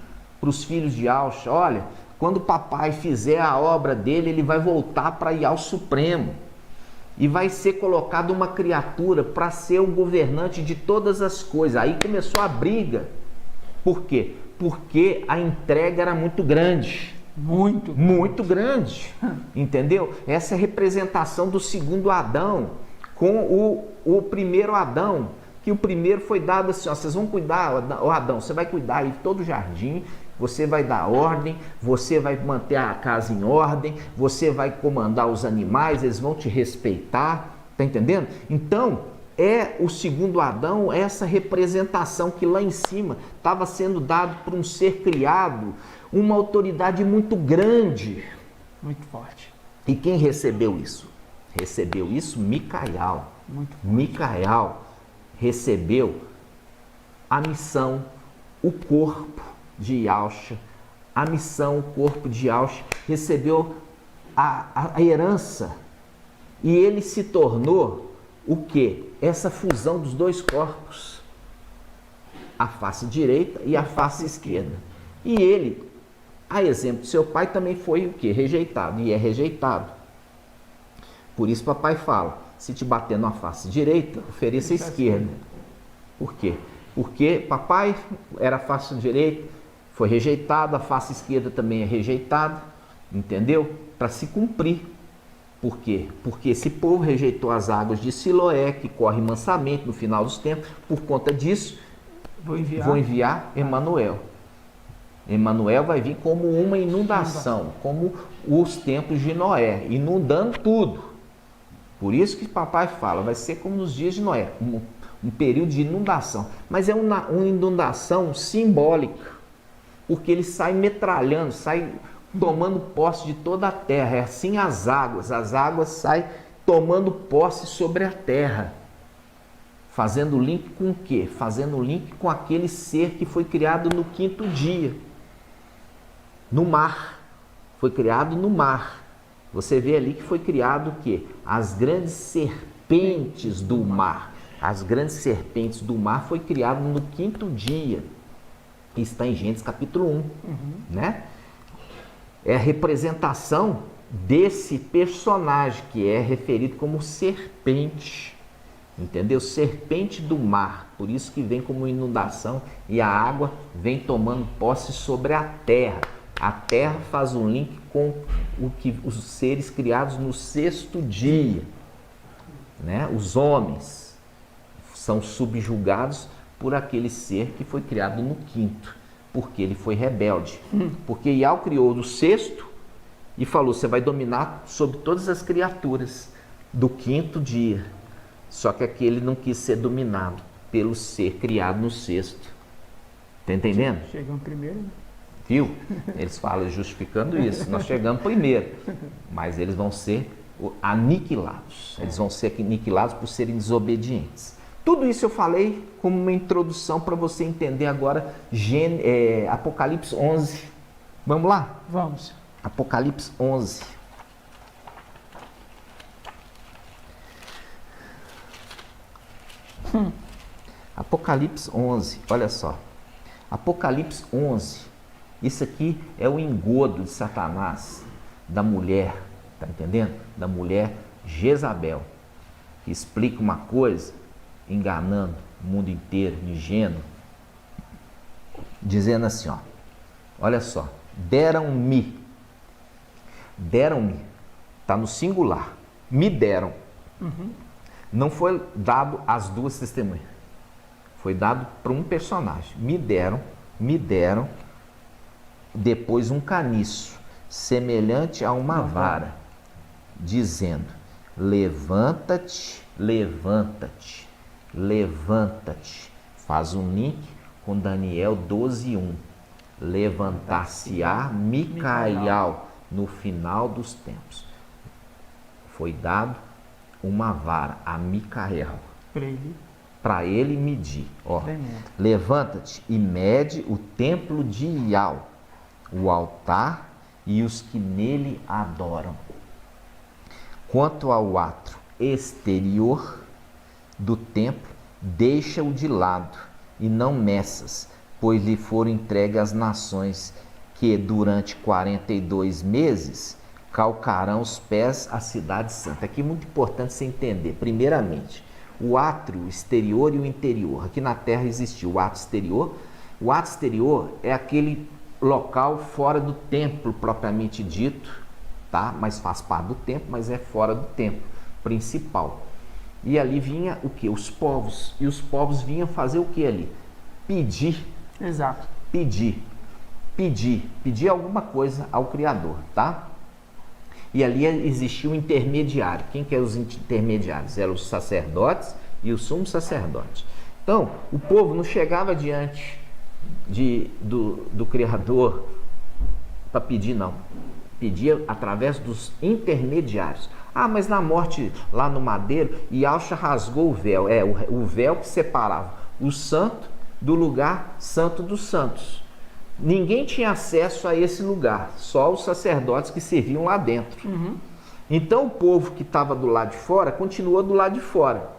[SPEAKER 1] para os filhos de Yahshua. Olha, quando o papai fizer a obra dele, ele vai voltar para Yahweh Supremo. E vai ser colocado uma criatura para ser o governante de todas as coisas. Aí começou a briga. Por quê? Porque a entrega era muito grande. Muito grande. Entendeu? Essa é a representação do segundo Adão com o primeiro Adão. Que o primeiro foi dado assim, ó, vocês vão cuidar, ó Adão, você vai cuidar aí de todo o jardim, você vai dar ordem, você vai manter a casa em ordem, você vai comandar os animais, eles vão te respeitar, tá entendendo? Então, é o segundo Adão, essa representação que lá em cima estava sendo dado por um ser criado, uma autoridade muito grande.
[SPEAKER 2] Muito forte.
[SPEAKER 1] E quem recebeu isso? Recebeu isso Micael. Micael recebeu a missão, o corpo de Yahshua, a missão, o corpo de Yahshua, recebeu a herança, e ele se tornou o que? Essa fusão dos dois corpos, a face direita e a face esquerda. E ele, a exemplo do seu pai, também foi o que? Rejeitado, e é rejeitado. Por isso papai fala, se te bater na face direita, ofereça a esquerda. Por quê? Porque papai era face direita, foi rejeitado, a face esquerda também é rejeitada, entendeu? Para se cumprir. Por quê? Porque esse povo rejeitou as águas de Siloé, que corre mansamente no final dos tempos. Por conta disso, vou enviar Emanuel. Emanuel vai vir como uma inundação, como os tempos de Noé, inundando tudo. Por isso que papai fala, vai ser como nos dias de Noé, um período de inundação. Mas é uma inundação simbólica, porque ele sai metralhando, sai tomando posse de toda a terra. É assim as águas saem tomando posse sobre a terra. Fazendo link com o quê? Fazendo link com aquele ser que foi criado no quinto dia, no mar. Foi criado no mar. Você vê ali que foi criado o quê? As grandes serpentes do mar. As grandes serpentes do mar foi criado no quinto dia. Está em Gênesis capítulo 1. Né? É a representação desse personagem que é referido como serpente. Entendeu? Serpente do mar. Por isso que vem como inundação e a água vem tomando posse sobre a terra. A terra faz um link com o que os seres criados no sexto dia, né? Os homens são subjugados por aquele ser que foi criado no quinto, porque ele foi rebelde. Porque Yahweh criou no sexto e falou, você vai dominar sobre todas as criaturas do quinto dia. Só que aquele não quis ser dominado pelo ser criado no sexto. Tá entendendo?
[SPEAKER 2] Chegam primeiro, né?
[SPEAKER 1] Viu? Eles falam justificando isso. Nós chegamos primeiro, mas eles vão ser aniquilados. Eles vão ser aniquilados por serem desobedientes. Tudo isso eu falei como uma introdução para você entender agora Apocalipse 11. Vamos lá?
[SPEAKER 2] Vamos.
[SPEAKER 1] Apocalipse 11. Apocalipse 11, olha só. Apocalipse 11. Isso aqui é o engodo de Satanás, da mulher, tá entendendo? Da mulher Jezabel, que explica uma coisa, enganando o mundo inteiro, ingênuo, dizendo assim, ó, olha só, deram-me, está no singular, me deram, não foi dado às duas testemunhas, Foi dado para um personagem. Me deram depois um caniço, semelhante a uma vara, dizendo: levanta-te, levanta-te, levanta-te. Faz um link com Daniel 12:1. Levantar-se-á Micael no final dos tempos. Foi dado uma vara a Micael para ele medir. Ó, levanta-te e mede o templo de Ial, o altar e os que nele adoram. Quanto ao ato exterior do templo, deixa-o de lado e não meças, pois lhe foram entregues as nações que durante 42 meses calcarão os pés à cidade santa. Aqui é muito importante você entender, primeiramente, o átrio exterior e o interior. Aqui na terra existiu o átrio exterior. O átrio exterior é aquele local fora do templo propriamente dito, tá? Mas faz parte do templo, mas é fora do templo principal. E ali vinha o que? Os povos. E os povos vinham fazer o que ali? Pedir.
[SPEAKER 2] Exato.
[SPEAKER 1] Pedir alguma coisa ao Criador, tá? E ali existia um intermediário. Quem que eram os intermediários? Eram os sacerdotes e o sumo sacerdote. Então, o povo não chegava diante do Criador para pedir, não. Pedia através dos intermediários. Ah, mas na morte lá no madeiro, Yahshua rasgou o véu. É, o véu que separava o santo do lugar santo dos santos. Ninguém tinha acesso a esse lugar, só os sacerdotes que serviam lá dentro. Então o povo que estava do lado de fora continuou do lado de fora.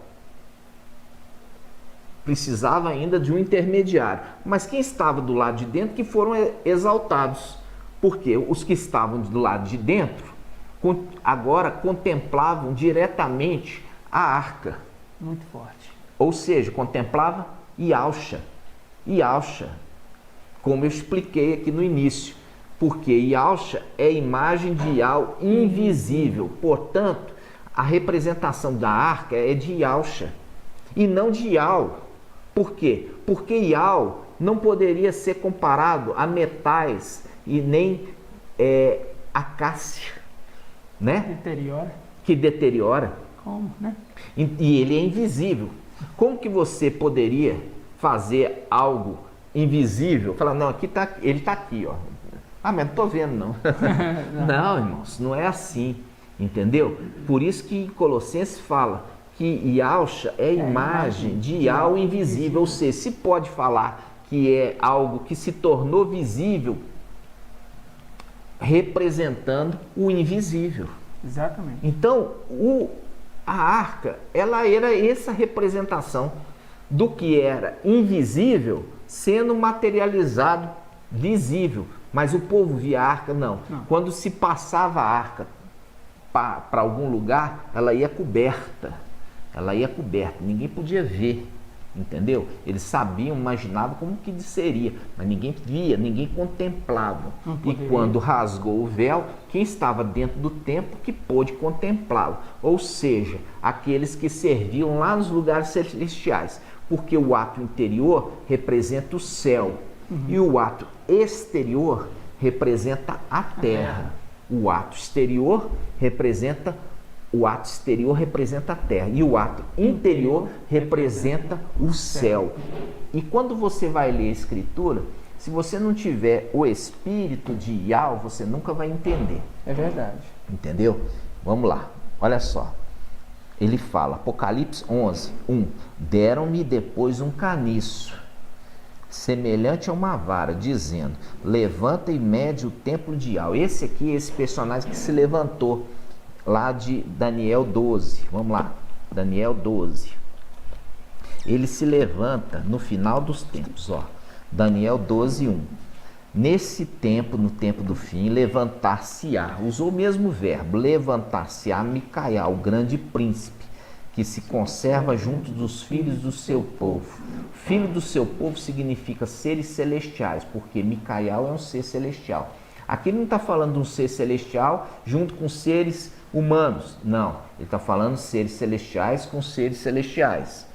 [SPEAKER 1] Precisava ainda de um intermediário. Mas quem estava do lado de dentro que foram exaltados. Porque os que estavam do lado de dentro agora contemplavam diretamente a arca.
[SPEAKER 2] Muito forte.
[SPEAKER 1] Ou seja, contemplava Yahshua. Yahshua, como eu expliquei aqui no início, porque Yahshua é a imagem de Yahweh invisível. Portanto, a representação da arca é de Yahshua e não de Yahweh. Por quê? Porque Yahweh não poderia ser comparado a metais e nem acácia, né? Que deteriora.
[SPEAKER 2] Como, né?
[SPEAKER 1] E ele é invisível. Como que você poderia fazer algo invisível? Falar, não, aqui tá, ele está aqui, ó. Ah, mas não estou vendo, não. Não, irmãos, não é assim, entendeu? Por isso que em Colossenses fala que Yahshua é a imagem de Yahweh invisível. Ou seja, se pode falar que é algo que se tornou visível, representando o invisível.
[SPEAKER 2] Exatamente.
[SPEAKER 1] Então, a arca, ela era essa representação do que era invisível sendo materializado visível. Mas o povo via a arca, não. Quando se passava a arca para algum lugar, ela ia coberta. Ninguém podia ver, entendeu? Eles sabiam, imaginavam como que seria, mas ninguém via, ninguém contemplava. E quando rasgou o véu, quem estava dentro do templo que pôde contemplá-lo. Ou seja, aqueles que serviam lá nos lugares celestiais. Porque o ato interior representa o céu e o ato exterior representa a terra. O ato exterior representa a terra e o ato interior representa o céu. E quando você vai ler a Escritura, se você não tiver o espírito de Yahweh, você nunca vai entender.
[SPEAKER 2] É verdade.
[SPEAKER 1] Entendeu? Vamos lá, olha só. Ele fala, Apocalipse 11:1, deram-me depois um caniço, semelhante a uma vara, dizendo, levanta e mede o templo de Yahweh. Esse aqui é esse personagem que se levantou, lá de Daniel 12, vamos lá, Daniel 12. Ele se levanta no final dos tempos, ó, Daniel 12:1. Nesse tempo, no tempo do fim, levantar-se-á, usou o mesmo verbo, levantar-se-á Micael, o grande príncipe, que se conserva junto dos filhos do seu povo. Filho do seu povo significa seres celestiais, porque Micael é um ser celestial. Aqui ele não está falando de um ser celestial junto com seres humanos, não. Ele está falando de seres celestiais com seres celestiais.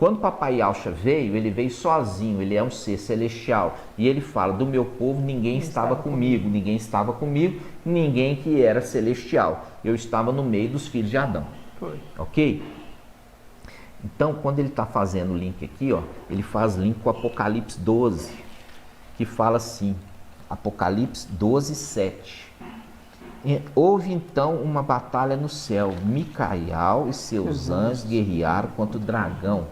[SPEAKER 1] Quando Papai Yahshua veio, ele veio sozinho, ele é um ser celestial. E ele fala, do meu povo ninguém estava comigo, ninguém estava comigo, ninguém que era celestial. Eu estava no meio dos filhos de Adão.
[SPEAKER 2] Foi.
[SPEAKER 1] Ok? Então, quando ele está fazendo o link aqui, ó, ele faz link com Apocalipse 12, que fala assim, Apocalipse 12, 7. Houve então uma batalha no céu, Micael e seus anjos guerrearam contra o dragão.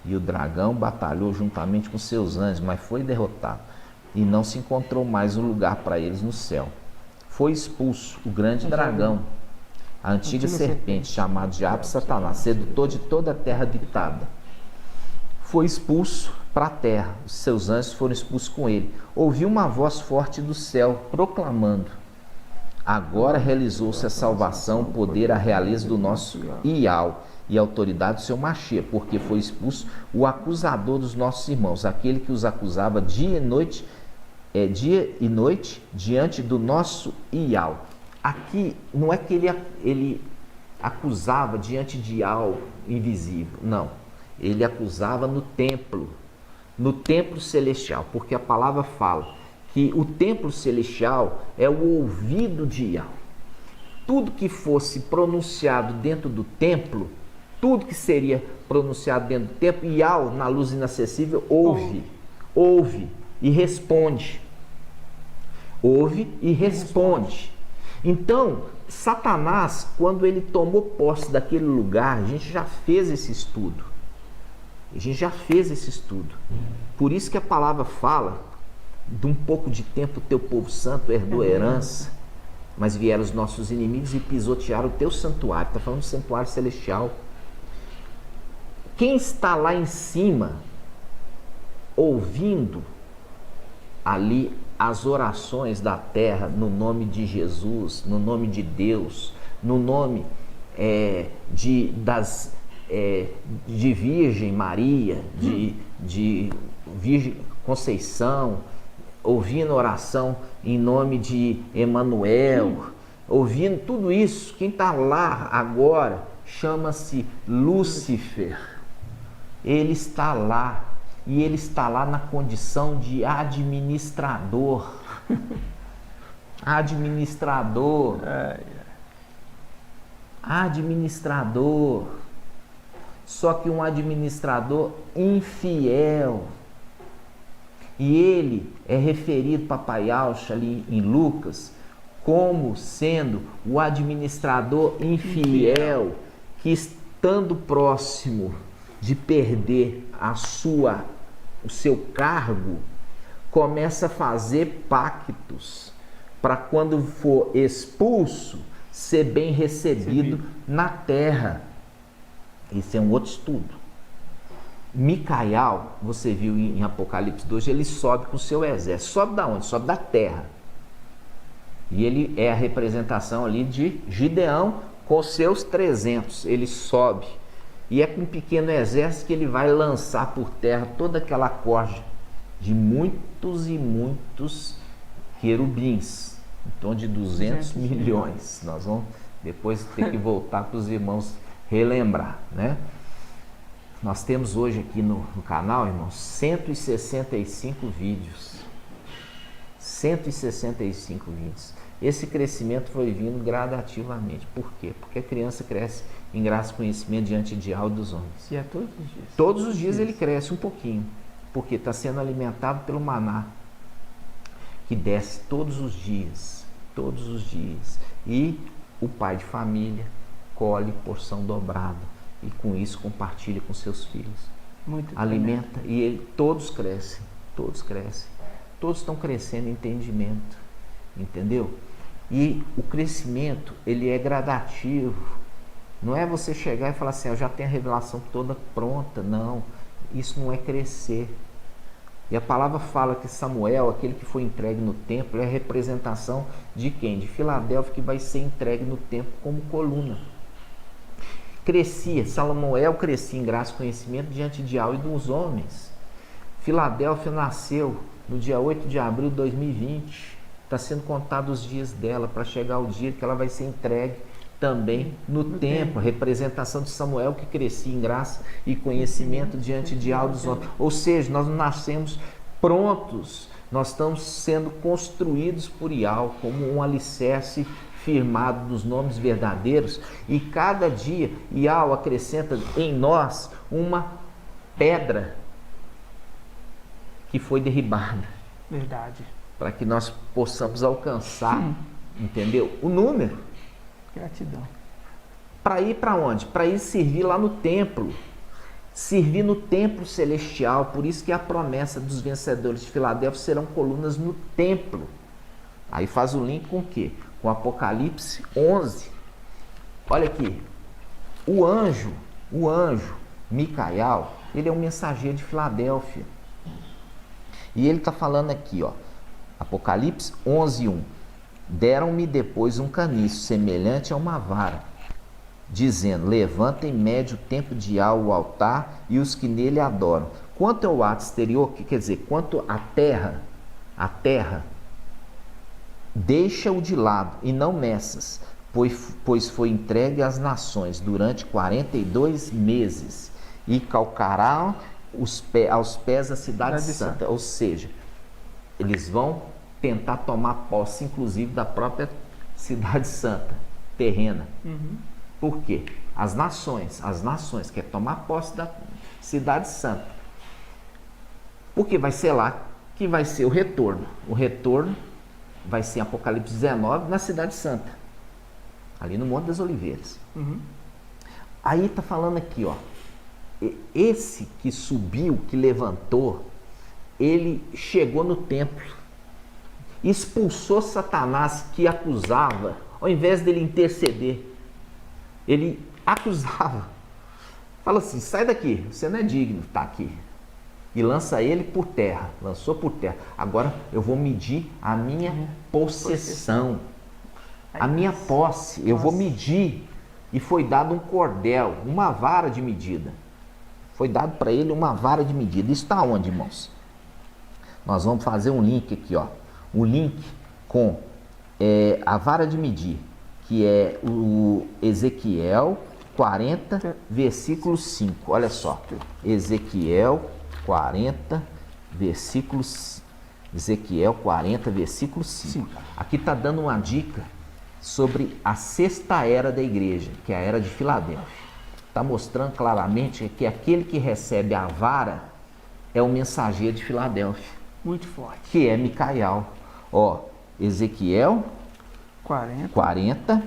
[SPEAKER 1] E o dragão batalhou juntamente com seus anjos, mas foi derrotado. E não se encontrou mais um lugar para eles no céu. Foi expulso o grande dragão, a antiga serpente, chamado Diabo e Satanás, sedutor de toda a terra habitada. Foi expulso para a terra, os seus anjos foram expulsos com ele. Ouviu uma voz forte do céu, proclamando, agora realizou-se a salvação, o poder, a realeza do nosso Ial e a autoridade do seu Machia, porque foi expulso o acusador dos nossos irmãos, aquele que os acusava dia e noite diante do nosso Ial. Aqui não é que ele acusava diante de Ial invisível, não. Ele acusava no templo celestial, porque a palavra fala que o templo celestial é o ouvido de Ial. Tudo que fosse pronunciado dentro do templo, tudo que seria pronunciado dentro do templo, Ial, na luz inacessível, ouve e responde. Ouve e responde. Então, Satanás, quando ele tomou posse daquele lugar, a gente já fez esse estudo. Por isso que a palavra fala, de um pouco de tempo o teu povo santo herdou a herança, mas vieram os nossos inimigos e pisotearam o teu santuário. Está falando do santuário celestial. Quem está lá em cima, ouvindo ali as orações da terra, no nome de Jesus, no nome de Deus, no nome de Virgem Maria, de Virgem Conceição, ouvindo oração em nome de Emanuel, ouvindo tudo isso, quem está lá agora chama-se Lúcifer. Ele está lá, e ele está lá na condição de administrador. Administrador. Só que um administrador infiel. E ele é referido, Papai Yahshua, ali em Lucas, como sendo o administrador infiel, que estando próximo de perder o seu cargo, começa a fazer pactos para quando for expulso, ser bem recebido na terra. Esse é um outro estudo. Micael, você viu em Apocalipse 2, ele sobe com o seu exército. Sobe da onde? Sobe da terra. E ele é a representação ali de Gideão com seus 300. Ele sobe. E é com um pequeno exército que ele vai lançar por terra toda aquela corja de muitos e muitos querubins. Em torno de 200 milhões. Nós vamos depois ter que voltar para os irmãos relembrar, né? Nós temos hoje aqui no canal, irmãos, 165 vídeos. 165 vídeos. Esse crescimento foi vindo gradativamente. Por quê? Porque a criança cresce em graça e conhecimento diante de Yahweh dos homens.
[SPEAKER 2] E é todos os dias?
[SPEAKER 1] Todos os dias ele cresce um pouquinho. Porque está sendo alimentado pelo maná, que desce todos os dias. Todos os dias. E o pai de família colhe porção dobrada. E com isso compartilha com seus filhos.
[SPEAKER 2] Muito
[SPEAKER 1] alimenta e todos crescem, todos estão crescendo em entendimento, entendeu? E o crescimento, ele é gradativo. Não é você chegar e falar assim, eu já tenho a revelação toda pronta. Não, isso não é crescer. E a palavra fala que Samuel, aquele que foi entregue no templo, é a representação de quem? De Filadélfia, que vai ser entregue no templo como coluna. Crescia, Samuel crescia em graça e conhecimento diante de Yahweh e dos homens. Filadélfia nasceu no dia 8 de abril de 2020. Está sendo contado os dias dela para chegar o dia que ela vai ser entregue também no templo, representação de Samuel que crescia em graça e conhecimento diante de altos homens. Ou seja, nós não nascemos prontos, nós estamos sendo construídos por Ial como um alicerce firmado dos nomes verdadeiros, e cada dia Ial acrescenta em nós uma pedra que foi derribada.
[SPEAKER 2] Verdade.
[SPEAKER 1] Para que nós possamos alcançar, entendeu? O número.
[SPEAKER 2] Gratidão.
[SPEAKER 1] Para ir para onde? Para ir servir lá no templo. Servir no templo celestial. Por isso que a promessa dos vencedores de Filadélfia serão colunas no templo. Aí faz o link com o quê? Com Apocalipse 11. Olha aqui. O anjo, Micael, ele é um mensageiro de Filadélfia. E ele está falando aqui, ó. Apocalipse 11:1. Deram-me depois um caniço semelhante a uma vara, dizendo: levanta e mede o tempo de Ial, o altar, e os que nele adoram. Quanto ao ato exterior, que quer dizer, quanto à terra, deixa-o de lado e não meças, pois foi entregue às nações durante 42 meses, e calcarão aos pés da cidade santa. Ou seja, eles vão tentar tomar posse, inclusive, da própria cidade santa, terrena. Por quê? As nações querem tomar posse da cidade santa. Porque vai ser lá que vai ser o retorno. O retorno vai ser em Apocalipse 19, na cidade santa, ali no Monte das Oliveiras. Aí está falando aqui, ó, esse que subiu, que levantou, ele chegou no templo, expulsou Satanás que acusava, ao invés dele interceder, ele acusava. Fala assim: sai daqui, você não é digno de estar aqui. E lança ele por terra, lançou por terra. Agora eu vou medir a minha possessão, a minha posse, eu vou medir. E foi dado um cordel, uma vara de medida. Foi dado para ele uma vara de medida. Isso está onde, irmãos? Nós vamos fazer um link aqui, ó. Um link com a vara de medir, que é o Ezequiel 40, versículo 5. Olha só. Ezequiel 40, versículo 5. Aqui está dando uma dica sobre a sexta era da igreja, que é a era de Filadélfia. Está mostrando claramente que aquele que recebe a vara é o mensageiro de Filadélfia.
[SPEAKER 2] Muito forte.
[SPEAKER 1] Que é Micael. Ó, Ezequiel 40,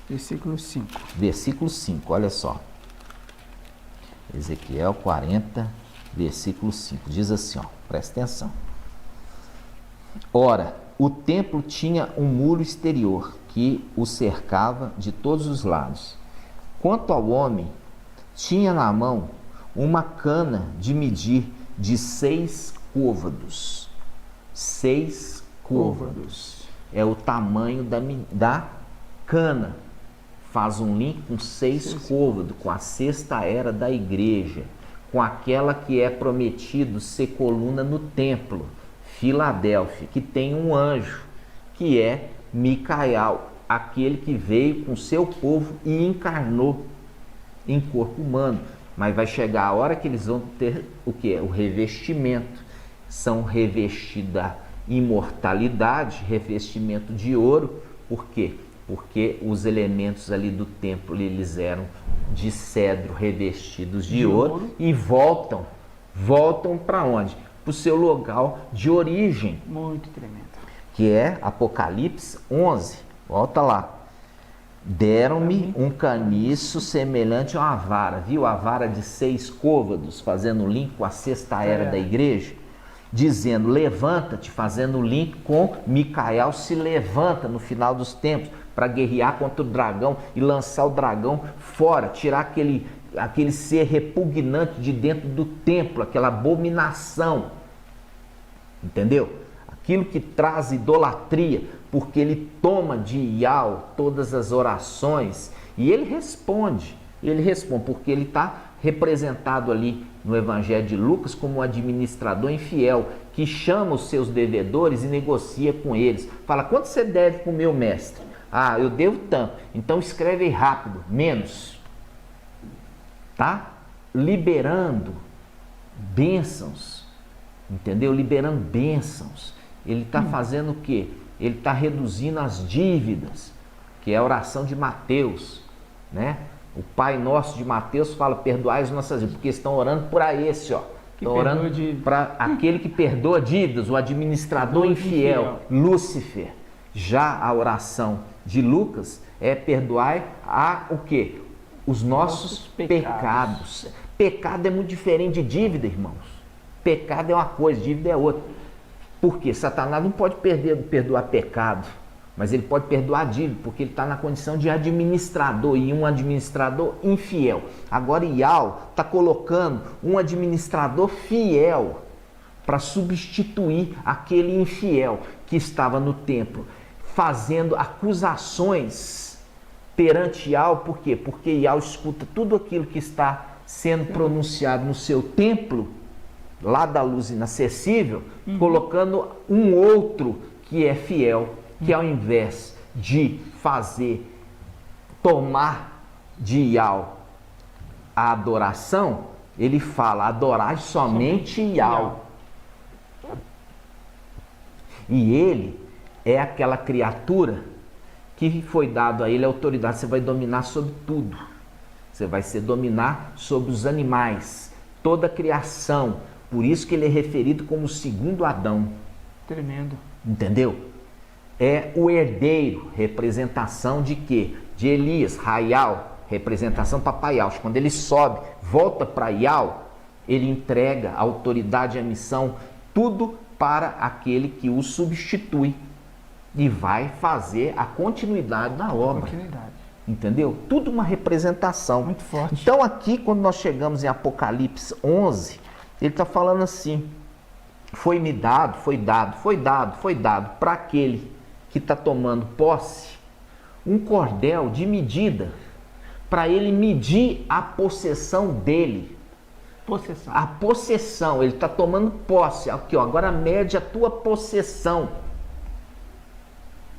[SPEAKER 2] versículo 5.
[SPEAKER 1] Versículo 5, olha só. Ezequiel 40, versículo 5. Diz assim, ó, presta atenção. Ora, o templo tinha um muro exterior que o cercava de todos os lados. Quanto ao homem, tinha na mão uma cana de medir de 6 côvados. 6 côvados. É o tamanho da cana. Faz um link com 6 côvados, com a sexta era da igreja, com aquela que é prometido ser coluna no templo, Filadélfia, que tem um anjo, que é Micael, aquele que veio com seu povo e encarnou em corpo humano. Mas vai chegar a hora que eles vão ter o que? O revestimento. São revestidos da imortalidade, revestimento de ouro. Por quê? Porque os elementos ali do templo, eles eram de cedro revestidos de ouro e voltam para onde? Para o seu local de origem.
[SPEAKER 2] Muito tremendo.
[SPEAKER 1] Que é Apocalipse 11. Volta lá. Deram-me um caniço semelhante a uma vara. Viu a vara de 6 côvados, fazendo link com a sexta era da igreja? Dizendo, levanta-te, fazendo link com Micael se levanta no final dos tempos para guerrear contra o dragão e lançar o dragão fora, tirar aquele ser repugnante de dentro do templo, aquela abominação. Entendeu? Aquilo que traz idolatria, porque ele toma de Ial todas as orações e ele responde, porque ele está representado ali no Evangelho de Lucas como um administrador infiel, que chama os seus devedores e negocia com eles. Fala, quanto você deve para o meu mestre? Ah, eu devo tanto. Então escreve aí rápido, menos. Tá? Liberando bênçãos. Entendeu? Liberando bênçãos. Ele está fazendo o quê? Ele está reduzindo as dívidas, que é a oração de Mateus, né? O Pai Nosso de Mateus fala, perdoai as nossas dívidas, porque estão orando para esse, ó. Estão orando para aquele que perdoa dívidas, o administrador infiel, Lúcifer. Já a oração de Lucas é perdoai o quê? Os nossos pecados. Pecado é muito diferente de dívida, irmãos. Pecado é uma coisa, dívida é outra. Por quê? Satanás não pode perdoar pecado, mas ele pode perdoar a dívida, porque ele está na condição de administrador, e um administrador infiel. Agora Ial está colocando um administrador fiel para substituir aquele infiel que estava no templo, fazendo acusações perante Ial. Por quê? Porque Ial escuta tudo aquilo que está sendo pronunciado no seu templo, lá da luz inacessível, colocando um outro que é fiel, que ao invés de tomar de Ial a adoração, ele fala, adorai somente Ial. E ele é aquela criatura que foi dado a ele a autoridade, você vai dominar sobre tudo. Você vai dominar sobre os animais, toda a criação. Por isso que ele é referido como o segundo Adão.
[SPEAKER 2] Tremendo.
[SPEAKER 1] Entendeu? É o herdeiro, representação de quê? De Elias, Raial, representação para Ial. Quando ele sobe, volta para Ial, ele entrega a autoridade e a missão, tudo para aquele que o substitui e vai fazer a continuidade da obra. Entendeu? Tudo uma representação.
[SPEAKER 2] Muito forte.
[SPEAKER 1] Então aqui, quando nós chegamos em Apocalipse 11, ele está falando assim, foi dado para aquele que está tomando posse um cordel de medida, para ele medir a possessão dele. A possessão, ele está tomando posse. Aqui, ó, agora mede a tua possessão.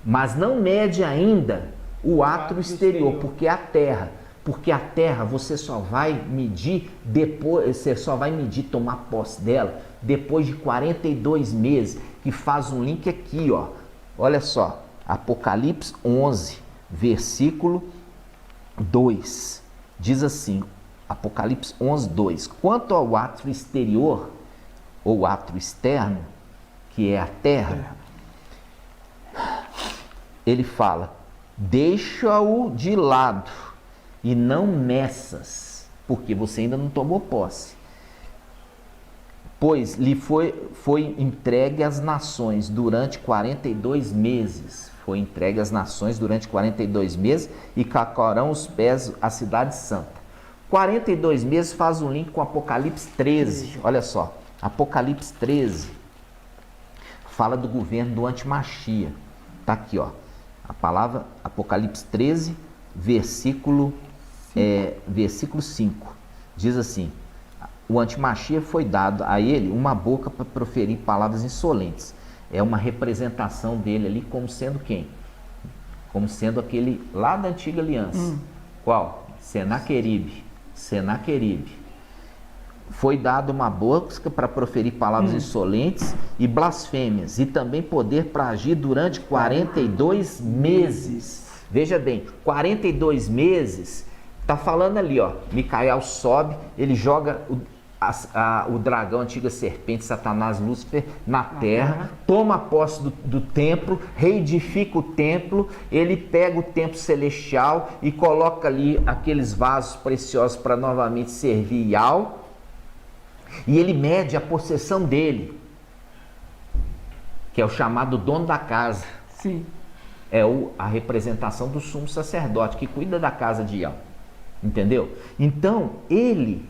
[SPEAKER 1] Mas não mede ainda o átrio exterior, porque a terra você só vai medir depois, você só vai medir, tomar posse dela depois de 42 meses, que faz um link aqui, ó. Olha só, Apocalipse 11, versículo 2, diz assim, Apocalipse 11, 2, quanto ao átrio exterior, ou átrio externo, que é a terra, ele fala, deixa-o de lado e não meças, porque você ainda não tomou posse. Pois lhe foi entregue às nações durante 42 meses. Foi entregue às nações durante 42 meses e calcarão os pés a cidade santa. 42 meses faz um link com Apocalipse 13. Olha só, Apocalipse 13 fala do governo do Antimachia. Está aqui, ó. A palavra Apocalipse 13, versículo 5. Diz assim, o Antimachia foi dado a ele uma boca para proferir palavras insolentes. É uma representação dele ali como sendo quem? Como sendo aquele lá da antiga aliança. Qual? Senaqueribe. Foi dado uma boca para proferir palavras insolentes e blasfêmias, e também poder para agir durante 42 meses. Veja bem, 42 meses, está falando ali, ó, Micael sobe, ele joga o dragão, a antiga serpente, Satanás, Lúcifer, na terra, toma posse do templo, reedifica o templo, ele pega o templo celestial e coloca ali aqueles vasos preciosos para novamente servir Ial, e ele mede a possessão dele, que é o chamado dono da casa.
[SPEAKER 2] Sim.
[SPEAKER 1] É a representação do sumo sacerdote, que cuida da casa de Ial. Entendeu? Então, ele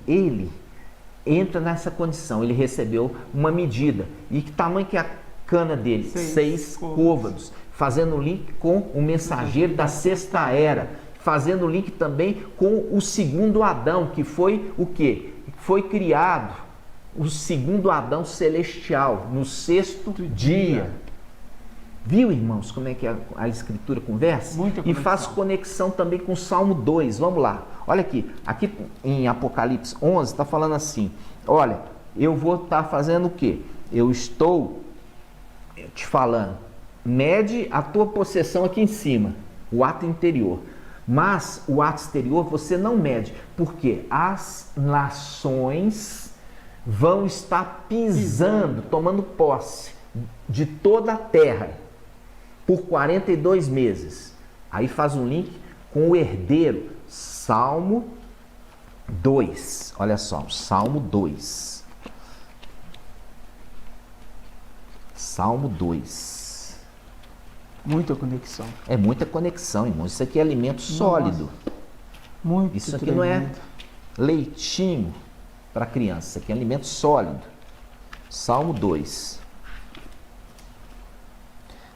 [SPEAKER 1] entra nessa condição, ele recebeu uma medida. E que tamanho que é a cana dele? 6 côvados. Fazendo link com o mensageiro da sexta era. Fazendo link também com o segundo Adão, que foi o quê? Foi criado o segundo Adão celestial, no 6º dia. Viu, irmãos, como é que a Escritura conversa?
[SPEAKER 2] Muita
[SPEAKER 1] E
[SPEAKER 2] conexão.
[SPEAKER 1] faz conexão também com o Salmo 2. Vamos lá. Olha aqui. Aqui em Apocalipse 11 está falando assim. Olha, eu vou estar fazendo o quê? Eu estou te falando. Mede a tua possessão aqui em cima. O ato interior. Mas o ato exterior você não mede. Porque as nações vão estar pisando, tomando posse de toda a terra por 42 meses. Aí faz um link com o herdeiro, Salmo 2. Olha só, Salmo 2. Salmo 2.
[SPEAKER 2] Muita conexão.
[SPEAKER 1] É muita conexão, irmão. Isso aqui é alimento sólido.
[SPEAKER 2] Muito
[SPEAKER 1] Isso aqui
[SPEAKER 2] tremendo.
[SPEAKER 1] não é leitinho para criança. Isso aqui é alimento sólido. Salmo 2.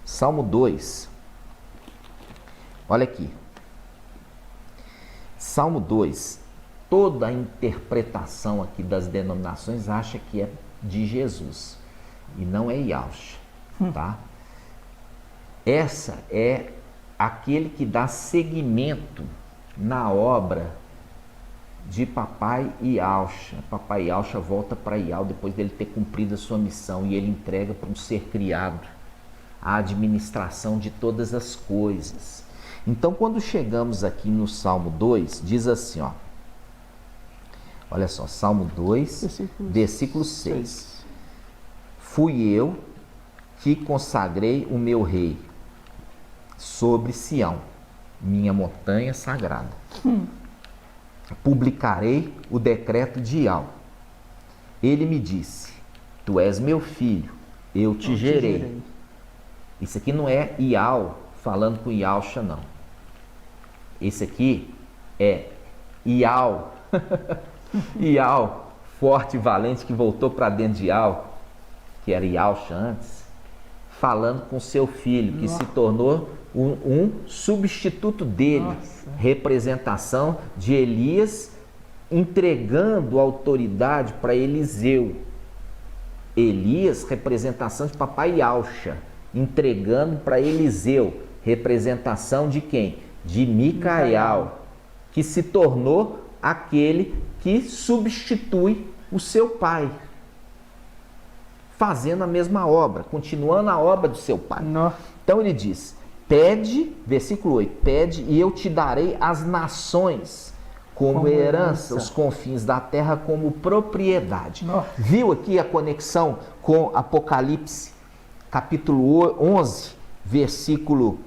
[SPEAKER 1] Salmo 2. Olha aqui. Salmo 2. Toda a interpretação aqui das denominações acha que é de Jesus. E não é Yahshua, tá? Essa é aquele que dá seguimento na obra de Papai Yahshua. Papai Yahshua volta para Yahweh depois dele ter cumprido a sua missão e ele entrega para um ser criado a administração de todas as coisas. Então, quando chegamos aqui no Salmo 2, diz assim, ó. Olha só, Salmo 2, versículo 6. Fui eu que consagrei o meu rei sobre Sião, minha montanha sagrada. Publicarei o decreto de Yahweh. Ele me disse, tu és meu filho, eu te gerei. Isso aqui não é Yahweh falando com Yahshua, não. Esse aqui é Yahweh. Yahweh, forte e valente, que voltou para dentro de Yahweh, que era Yahshua antes, falando com seu filho, que se tornou um substituto dele.
[SPEAKER 2] Nossa.
[SPEAKER 1] Representação de Elias, entregando autoridade para Eliseu. Elias, representação de Papai Yahshua, entregando para Eliseu, representação de quem? De Micael, que se tornou aquele que substitui o seu pai, fazendo a mesma obra, continuando a obra do seu pai.
[SPEAKER 2] Nossa.
[SPEAKER 1] Então ele diz, pede, versículo 8, pede e eu te darei as nações como herança, os confins da terra como propriedade.
[SPEAKER 2] Nossa.
[SPEAKER 1] Viu aqui a conexão com Apocalipse, capítulo 11, versículo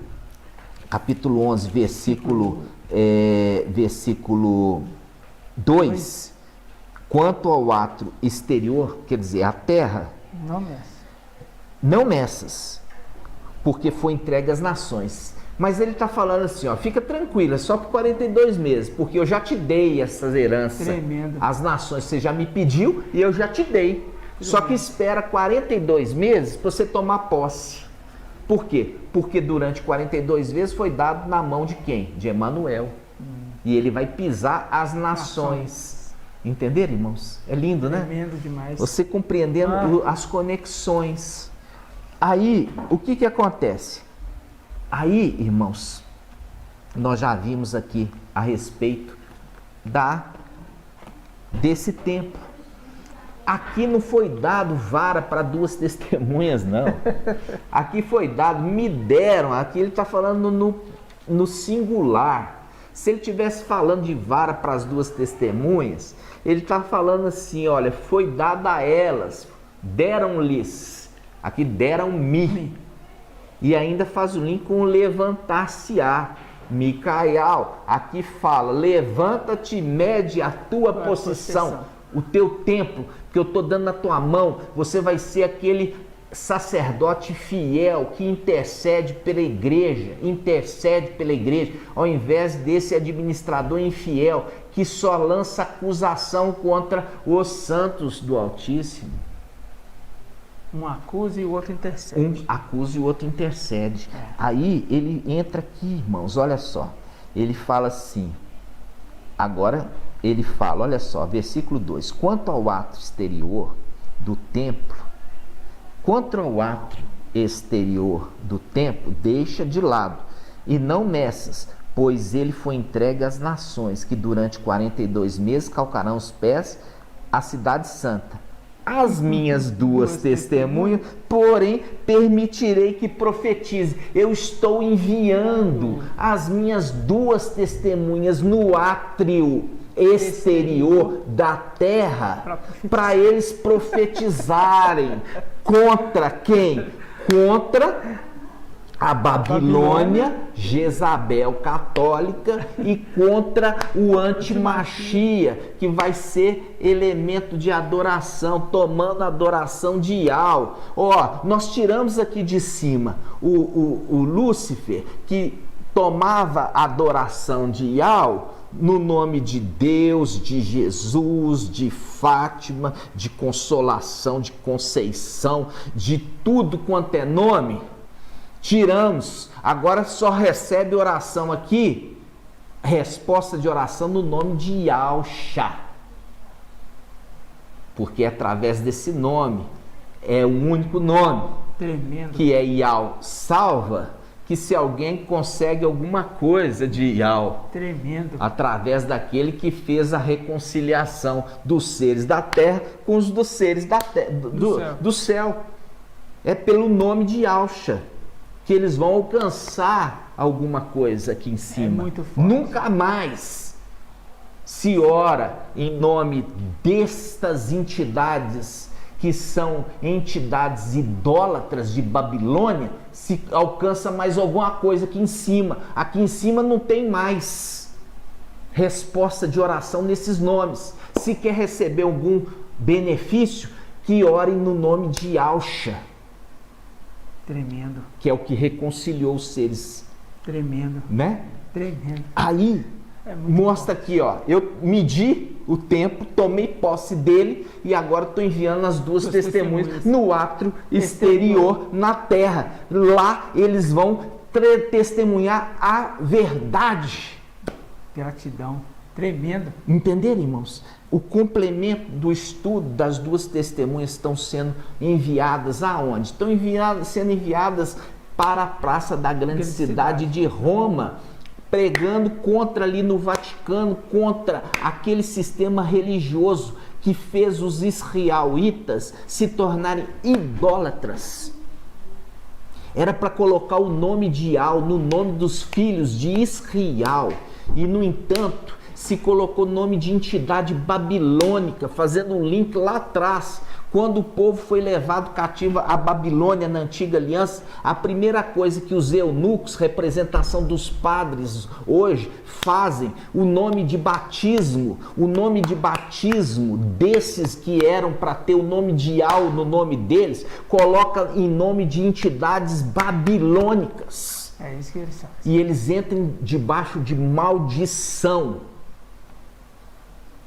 [SPEAKER 1] 2. Quanto ao ato exterior, quer dizer, a terra, não meças, porque foi entregue às nações. Mas ele está falando assim, ó, fica tranquilo, é só por 42 meses, porque eu já te dei essas heranças.
[SPEAKER 2] Tremendo.
[SPEAKER 1] As nações, você já me pediu e eu já te dei. Tremendo. Só que espera 42 meses para você tomar posse. Por quê? Porque durante 42 vezes foi dado na mão de quem? De Emanuel. E ele vai pisar as nações. Entenderam, irmãos? É lindo, né?
[SPEAKER 2] Tremendo demais.
[SPEAKER 1] Você compreendendo as conexões. Aí, o que acontece? Aí, irmãos, nós já vimos aqui a respeito desse tempo. Aqui não foi dado vara para duas testemunhas, não. Aqui foi dado, me deram. Aqui ele está falando no singular. Se ele estivesse falando de vara para as duas testemunhas, ele está falando assim, olha, foi dada a elas, deram-lhes, aqui deram-me. E ainda faz o link com levantar-se-á. Micael, aqui fala, levanta-te, mede a tua possessão, o teu templo, que eu estou dando na tua mão. Você vai ser aquele sacerdote fiel que intercede pela igreja, ao invés desse administrador infiel que só lança acusação contra os santos do Altíssimo.
[SPEAKER 2] Um acusa e o outro intercede.
[SPEAKER 1] Um acusa e o outro intercede. Aí ele entra aqui, irmãos, olha só. Ele fala assim, agora ele fala, olha só, versículo 2. Quanto ao ato exterior do templo, quanto ao ato exterior do templo, deixa de lado, e não nessas, pois ele foi entregue às nações, que durante 42 meses calcarão os pés à cidade santa. As minhas duas testemunhas, porém, permitirei que profetize. Eu estou enviando as minhas duas testemunhas no átrio exterior da terra para eles profetizarem contra quem? Contra a Babilônia, Jezabel católica, e contra o antimachia, que vai ser elemento de adoração, tomando a adoração de Ial. Nós tiramos aqui de cima o Lúcifer, que tomava a adoração de Ial no nome de Deus, de Jesus, de Fátima, de Consolação, de Conceição, de tudo quanto é nome. Tiramos, agora só recebe oração aqui, resposta de oração no nome de Yahshua, porque através desse nome, é o único nome,
[SPEAKER 2] tremendo,
[SPEAKER 1] que é Yah salva, que se alguém consegue alguma coisa de Yah,
[SPEAKER 2] tremendo,
[SPEAKER 1] através daquele que fez a reconciliação dos seres da terra com os dos seres do céu, é pelo nome de Yahshua que eles vão alcançar alguma coisa aqui em cima.
[SPEAKER 2] É muito forte.
[SPEAKER 1] Nunca mais se ora em nome destas entidades, que são entidades idólatras de Babilônia, se alcança mais alguma coisa aqui em cima. Aqui em cima não tem mais resposta de oração nesses nomes. Se quer receber algum benefício, que orem no nome de Yahshua.
[SPEAKER 2] Tremendo.
[SPEAKER 1] Que é o que reconciliou os seres.
[SPEAKER 2] Tremendo.
[SPEAKER 1] Né?
[SPEAKER 2] Tremendo.
[SPEAKER 1] Aí, mostra aqui, eu medi o tempo, tomei posse dele e agora estou enviando as duas testemunhas no átrio exterior na terra. Lá eles vão testemunhar a verdade.
[SPEAKER 2] Gratidão. Tremendo.
[SPEAKER 1] Entenderam, irmãos? O complemento do estudo das duas testemunhas estão sendo enviadas aonde? Estão sendo enviadas para a praça da grande cidade de Roma, pregando contra ali no Vaticano, contra aquele sistema religioso que fez os israelitas se tornarem idólatras. Era para colocar o nome de Ial no nome dos filhos de Israel, e no entanto se colocou o nome de entidade babilônica, fazendo um link lá atrás, quando o povo foi levado cativo à Babilônia na antiga aliança. A primeira coisa que os eunucos, representação dos padres hoje, fazem, o nome de batismo desses que eram para ter o nome de Ial no nome deles, coloca em nome de entidades babilônicas.
[SPEAKER 2] É isso que eles fazem.
[SPEAKER 1] E eles entram debaixo de maldição.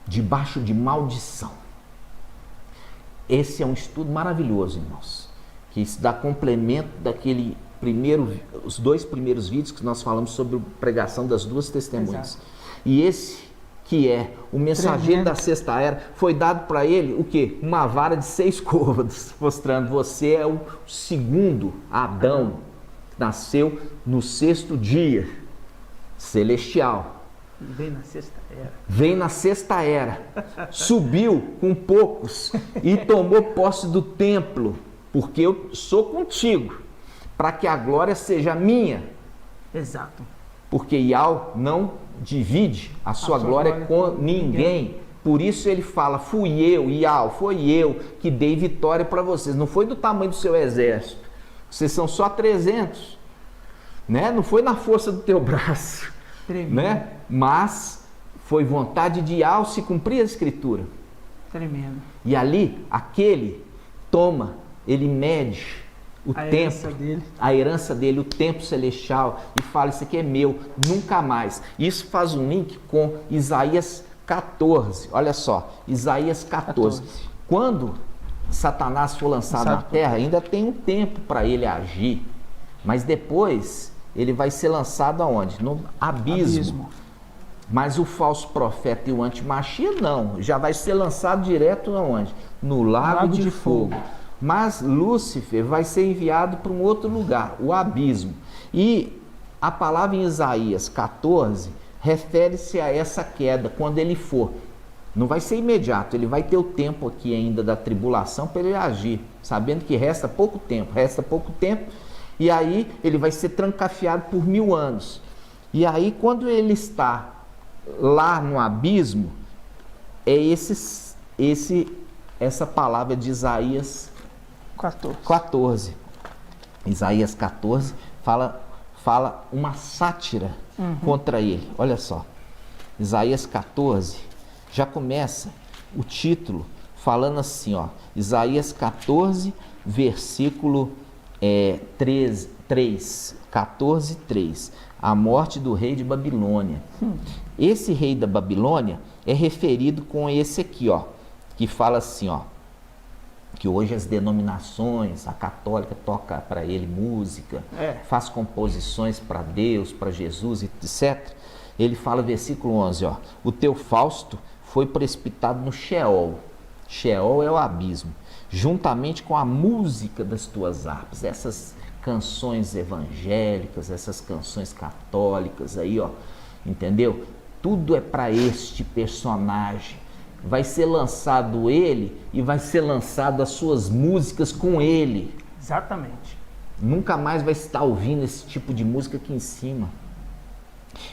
[SPEAKER 1] Debaixo de maldição. Esse é um estudo maravilhoso, irmãos, que se dá complemento daquele os dois primeiros vídeos que nós falamos sobre a pregação das duas testemunhas.
[SPEAKER 2] Exato.
[SPEAKER 1] E esse que é o mensageiro da sexta era, foi dado para ele o quê? Uma vara de 6 côvados, mostrando: você é o segundo Adão, que nasceu no 6º dia, celestial.
[SPEAKER 2] Vem na sexta era.
[SPEAKER 1] Vem na sexta era. Subiu com poucos e tomou posse do templo, porque eu sou contigo, para que a glória seja minha.
[SPEAKER 2] Exato.
[SPEAKER 1] Porque Ial não divide a sua glória com ninguém. Por isso ele fala: fui eu, Ial, foi eu que dei vitória para vocês. Não foi do tamanho do seu exército. Vocês são só 300. Né? Não foi na força do teu braço. Né? Mas foi vontade de Ial se cumprir a escritura.
[SPEAKER 2] Tremendo.
[SPEAKER 1] E ali, aquele toma, ele mede o templo, a herança dele, o templo celestial, e fala: isso aqui é meu, nunca mais. Isso faz um link com Isaías 14. Olha só, Isaías 14. Quando Satanás for lançado na terra, ainda tem um tempo para ele agir, mas depois ele vai ser lançado aonde? No abismo. Mas o falso profeta e o antimachia não, já vai ser lançado direto aonde? No lago de fogo. Mas Lúcifer vai ser enviado para um outro lugar, o abismo. E a palavra em Isaías 14 refere-se a essa queda, quando ele for. Não vai ser imediato, ele vai ter o tempo aqui ainda da tribulação para ele agir, sabendo que resta pouco tempo, e aí ele vai ser trancafiado por 1000 anos. E aí quando ele está lá no abismo, é essa palavra de Isaías 14. Isaías 14 fala uma sátira contra ele. Olha só, Isaías 14, já começa o título falando assim, ó, Isaías 14, versículo 14:3, a morte do rei de Babilônia. Esse rei da Babilônia é referido com esse aqui, ó, que fala assim, ó, que hoje as denominações, a católica toca para ele música, faz composições para Deus, para Jesus, etc. Ele fala, versículo 11, ó, o teu Fausto foi precipitado no Sheol. Sheol é o abismo, juntamente com a música das tuas harpas, essas canções evangélicas, essas canções católicas aí, ó, entendeu? Tudo é para este personagem. Vai ser lançado ele e vai ser lançado as suas músicas com ele.
[SPEAKER 2] Exatamente.
[SPEAKER 1] Nunca mais vai estar ouvindo esse tipo de música aqui em cima.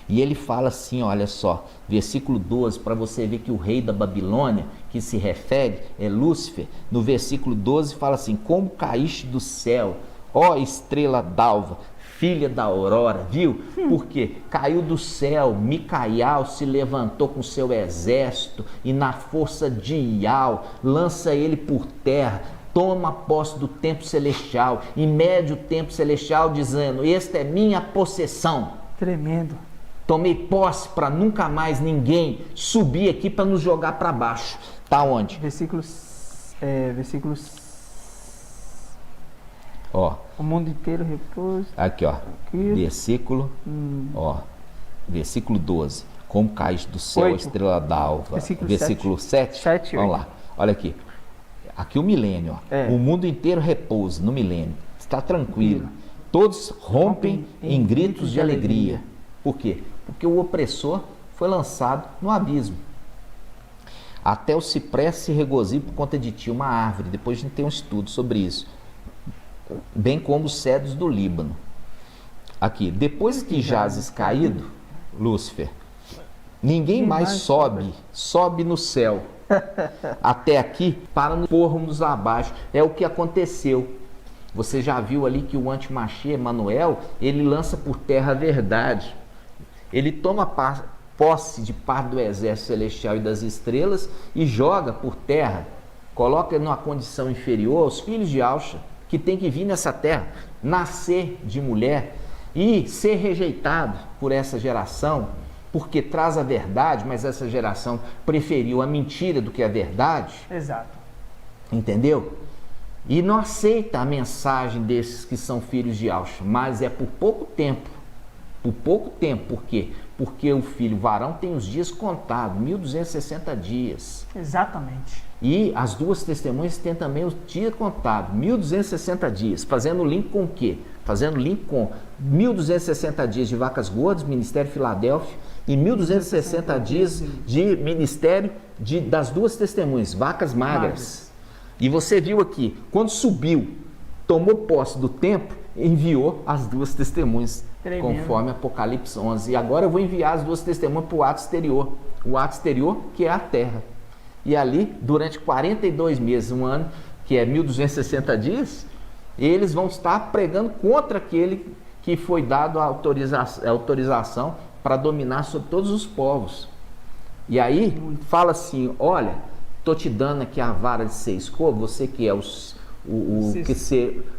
[SPEAKER 1] E ele fala assim, olha só, versículo 12, para você ver que o rei da Babilônia, que se refere, é Lúcifer. No versículo 12 fala assim, como caíste do céu, ó estrela d'alva, filha da aurora, viu? Porque caiu do céu, Micaial se levantou com seu exército e na força de Ial lança ele por terra, toma posse do templo celestial e mede o templo celestial dizendo, esta é minha possessão.
[SPEAKER 2] Tremendo.
[SPEAKER 1] Tomei posse para nunca mais ninguém subir aqui para nos jogar para baixo. Tá onde?
[SPEAKER 2] Versículos.
[SPEAKER 1] Ó.
[SPEAKER 2] O mundo inteiro repousa.
[SPEAKER 1] Aqui, ó. Versículo. Ó. Versículo 12. Como caíste do céu, 8. A estrela d'alva. Versículo 7. Vamos lá. Olha aqui. Aqui o milênio, ó. O mundo inteiro repousa no milênio. Está tranquilo. Todos rompem em gritos de alegria. Por quê? Porque o opressor foi lançado no abismo. Até o cipreste se regozija por conta de ti, uma árvore. Depois a gente tem um estudo sobre isso. Bem como os cedros do Líbano. Aqui, depois que jazes caído, Lúcifer, ninguém mais sobe no céu. Até aqui, para nos pormos abaixo. É o que aconteceu. Você já viu ali que o antimachia, Emanuel, ele lança por terra a verdade. Ele toma posse de parte do exército celestial e das estrelas e joga por terra, coloca numa condição inferior aos filhos de Alcha, que tem que vir nessa terra, nascer de mulher e ser rejeitado por essa geração, porque traz a verdade, mas essa geração preferiu a mentira do que a verdade.
[SPEAKER 2] Exato.
[SPEAKER 1] Entendeu? E não aceita a mensagem desses que são filhos de Alcha, mas é por pouco tempo. Por pouco tempo, por quê? Porque o filho varão tem os dias contados, 1260 dias.
[SPEAKER 2] Exatamente.
[SPEAKER 1] E as duas testemunhas têm também os dias contados, 1260 dias. Fazendo link com o quê? Fazendo link com 1260 dias de vacas gordas, Ministério Filadélfia, e 1260 dias de ministério das duas testemunhas, vacas magras. E você viu aqui, quando subiu, tomou posse do templo, enviou as duas testemunhas, conforme Apocalipse 11. E agora eu vou enviar as duas testemunhas para o ato exterior. O ato exterior, que é a terra. E ali, durante 42 meses, um ano, que é 1260 dias, eles vão estar pregando contra aquele que foi dado a autorização para dominar sobre todos os povos. E aí, fala assim, olha, estou te dando aqui a vara de 6 cores, você que é o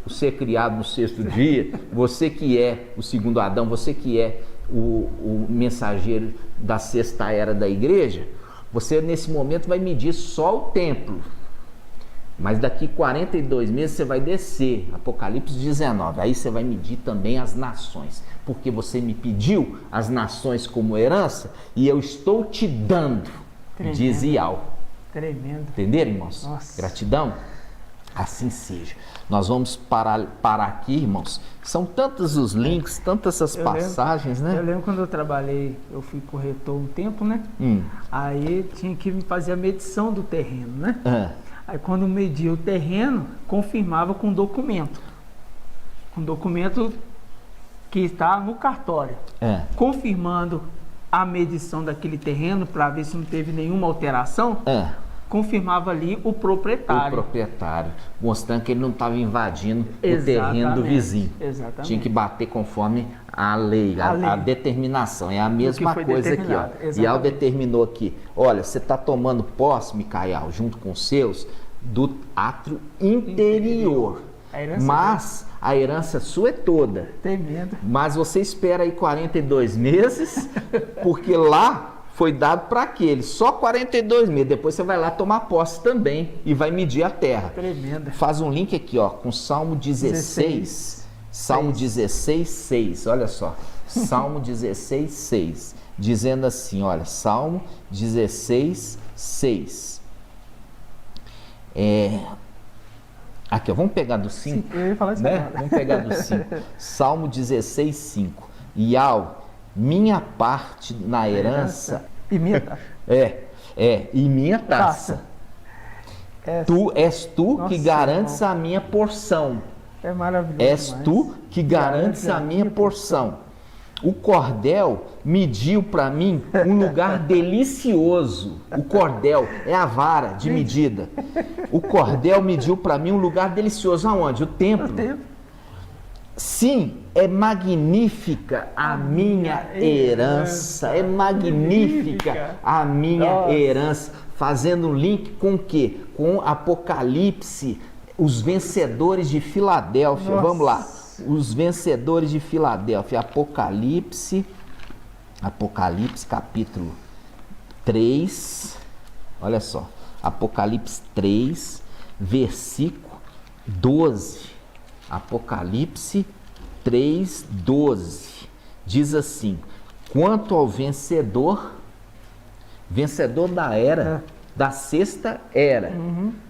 [SPEAKER 1] ser criado no 6º dia, você que é o segundo Adão, você que é o mensageiro da 6ª era da igreja, você nesse momento vai medir só o templo, mas daqui 42 meses você vai descer, Apocalipse 19, aí você vai medir também as nações, porque você me pediu as nações como herança e eu estou te dando, diz Ial.
[SPEAKER 2] Tremendo.
[SPEAKER 1] Entenderam, irmãos?
[SPEAKER 2] Nossa.
[SPEAKER 1] Gratidão. Assim seja. Nós vamos parar aqui, irmãos. São tantos os links, tantas essas passagens, né?
[SPEAKER 2] Eu lembro quando eu trabalhei, eu fui corretor um tempo, né? Aí tinha que fazer a medição do terreno, né? Aí quando media o terreno, confirmava com documento. Com documento que está no cartório. Confirmando a medição daquele terreno para ver se não teve nenhuma alteração. Confirmava ali o proprietário.
[SPEAKER 1] O proprietário, mostrando que ele não estava invadindo o terreno do vizinho.
[SPEAKER 2] Exatamente.
[SPEAKER 1] Tinha que bater conforme a lei, a determinação. É a mesma coisa aqui, ó. E ao determinou aqui, olha, você está tomando posse, Micael, junto com os seus, do átrio interior. Mas a herança sua é toda.
[SPEAKER 2] Tremendo.
[SPEAKER 1] Mas você espera aí 42 meses, porque lá foi dado para aquele, só 42 meses. Depois você vai lá tomar posse também e vai medir a terra.
[SPEAKER 2] Tremenda.
[SPEAKER 1] Faz um link aqui, ó, com Salmo 16. Salmo 16, 6. Olha só. Salmo 16, 6. Dizendo assim, olha, Salmo 16, 6. Aqui, ó, vamos pegar do 5.
[SPEAKER 2] Eu ia falar isso,
[SPEAKER 1] né? Vamos pegar do 5. Salmo 16, 5. Iau, minha parte na herança.
[SPEAKER 2] E minha taça.
[SPEAKER 1] E minha taça. És tu
[SPEAKER 2] Nossa,
[SPEAKER 1] que garantes a minha porção.
[SPEAKER 2] É maravilhoso.
[SPEAKER 1] És
[SPEAKER 2] demais.
[SPEAKER 1] tu que garantes a minha porção. O cordel mediu para mim um lugar delicioso. O cordel é a vara de medida. O cordel mediu para mim um lugar delicioso. Aonde? O templo. Sim, é magnífica a minha herança. É magnífica a minha herança. Fazendo um link com o quê? Com Apocalipse, os vencedores de Filadélfia. Nossa. Vamos lá. Os vencedores de Filadélfia. Apocalipse capítulo 3. Olha só. Apocalipse 3, versículo 12. Apocalipse 3, 12. Diz assim: quanto ao vencedor da era, da sexta era,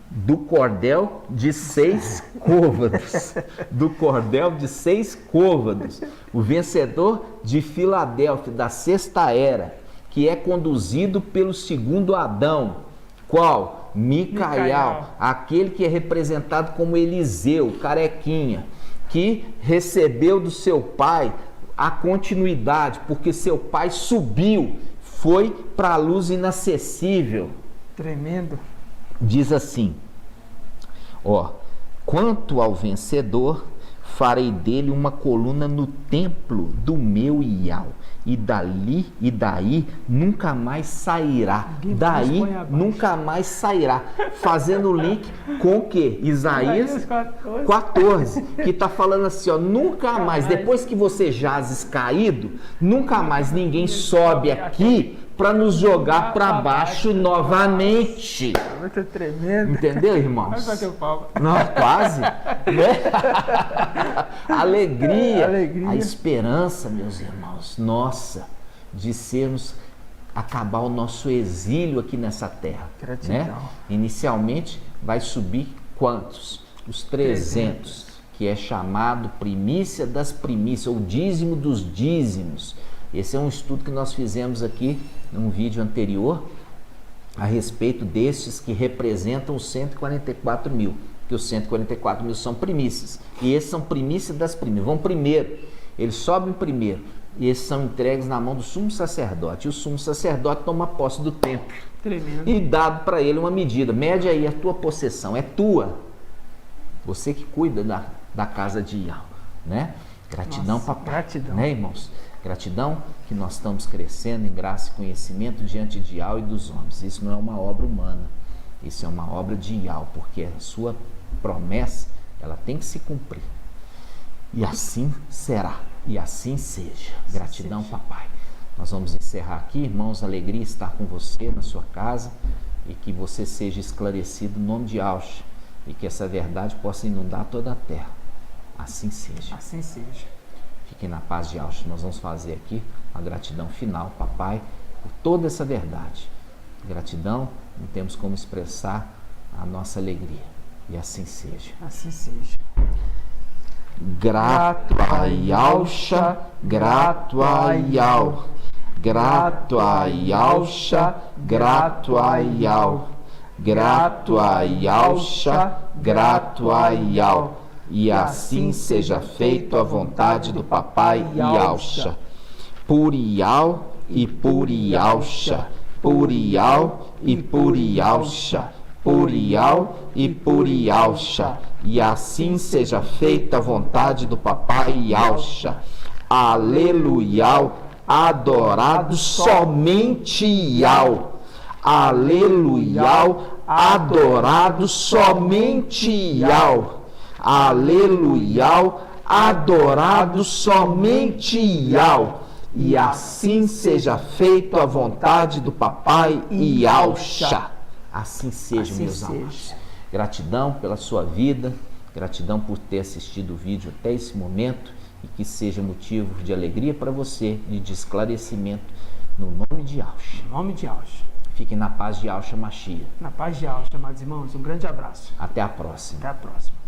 [SPEAKER 1] do cordel de 6 côvados. Do cordel de 6 côvados. O vencedor de Filadélfia, da sexta era, que é conduzido pelo segundo Adão. Qual? Micael, aquele que é representado como Eliseu, carequinha, que recebeu do seu pai a continuidade, porque seu pai subiu, foi para a luz inacessível.
[SPEAKER 2] Tremendo.
[SPEAKER 1] Diz assim, ó, quanto ao vencedor, farei dele uma coluna no templo do meu Iau, e daí nunca mais sairá. Daí nunca mais sairá. Fazendo o link com o que? Isaías 14, que está falando assim, ó, nunca mais, depois que você jazes caído, nunca mais ninguém sobe aqui para nos jogar para baixo novamente.
[SPEAKER 2] Muito tremendo.
[SPEAKER 1] Entendeu, irmãos?
[SPEAKER 2] Vai bater o pau.
[SPEAKER 1] Não, quase. Né? Alegria, a esperança, meus irmãos, nossa, de sermos, acabar o nosso exílio aqui nessa terra.
[SPEAKER 2] Gratidão.
[SPEAKER 1] Né? Inicialmente vai subir quantos? Os 300, que é chamado primícia das primícias, ou dízimo dos dízimos. Esse é um estudo que nós fizemos aqui num vídeo anterior a respeito destes que representam os 144 mil, que os 144 mil são primícias, e esses são primícias das primícias. Vão primeiro, eles sobem primeiro, e esses são entregues na mão do sumo sacerdote, e o sumo sacerdote toma posse do templo.
[SPEAKER 2] Tremendo.
[SPEAKER 1] E dado para ele uma medida, mede aí a tua possessão, é tua, você que cuida da casa de Iau, né? Gratidão,
[SPEAKER 2] nossa,
[SPEAKER 1] papai,
[SPEAKER 2] gratidão.
[SPEAKER 1] Né, irmãos? Gratidão que nós estamos crescendo em graça e conhecimento diante de Iau e dos homens. Isso não é uma obra humana, isso é uma obra de Iau, porque a sua promessa, ela tem que se cumprir. E assim será, e assim seja. Gratidão, papai. Nós vamos encerrar aqui, irmãos, alegria estar com você na sua casa, e que você seja esclarecido no nome de Yahshua, e que essa verdade possa inundar toda a terra. Assim seja.
[SPEAKER 2] Assim seja.
[SPEAKER 1] Fiquem na paz de Yahshua. Nós vamos fazer aqui a gratidão final, papai, por toda essa verdade. Gratidão, não temos como expressar a nossa alegria. E assim seja.
[SPEAKER 2] Assim seja.
[SPEAKER 1] Grato a Yalcha, grato a Yal. Grato a Yalcha, grato a Yal. Grato a Yalcha, grato a Yal. E assim seja feito a vontade do Papai Yalcha. Por Yal e por Yalcha. Por Yal e por Yalcha. Por Yal e por Yalcha. E assim seja feita a vontade do Papai Yalcha. Aleluia, adorado somente Yal. Aleluia, adorado somente Yal. Aleluia, adorado somente Yal. E assim seja feita a vontade do Papai Yalcha. Assim seja, meus amados. Gratidão pela sua vida, gratidão por ter assistido o vídeo até esse momento e que seja motivo de alegria para você e de esclarecimento no nome de Yalcha.
[SPEAKER 2] Em nome de Yalcha.
[SPEAKER 1] Fiquem na paz de Yalcha Mashiach.
[SPEAKER 2] Na paz de Yalcha, amados irmãos. Um grande abraço.
[SPEAKER 1] Até a próxima.
[SPEAKER 2] Até a próxima.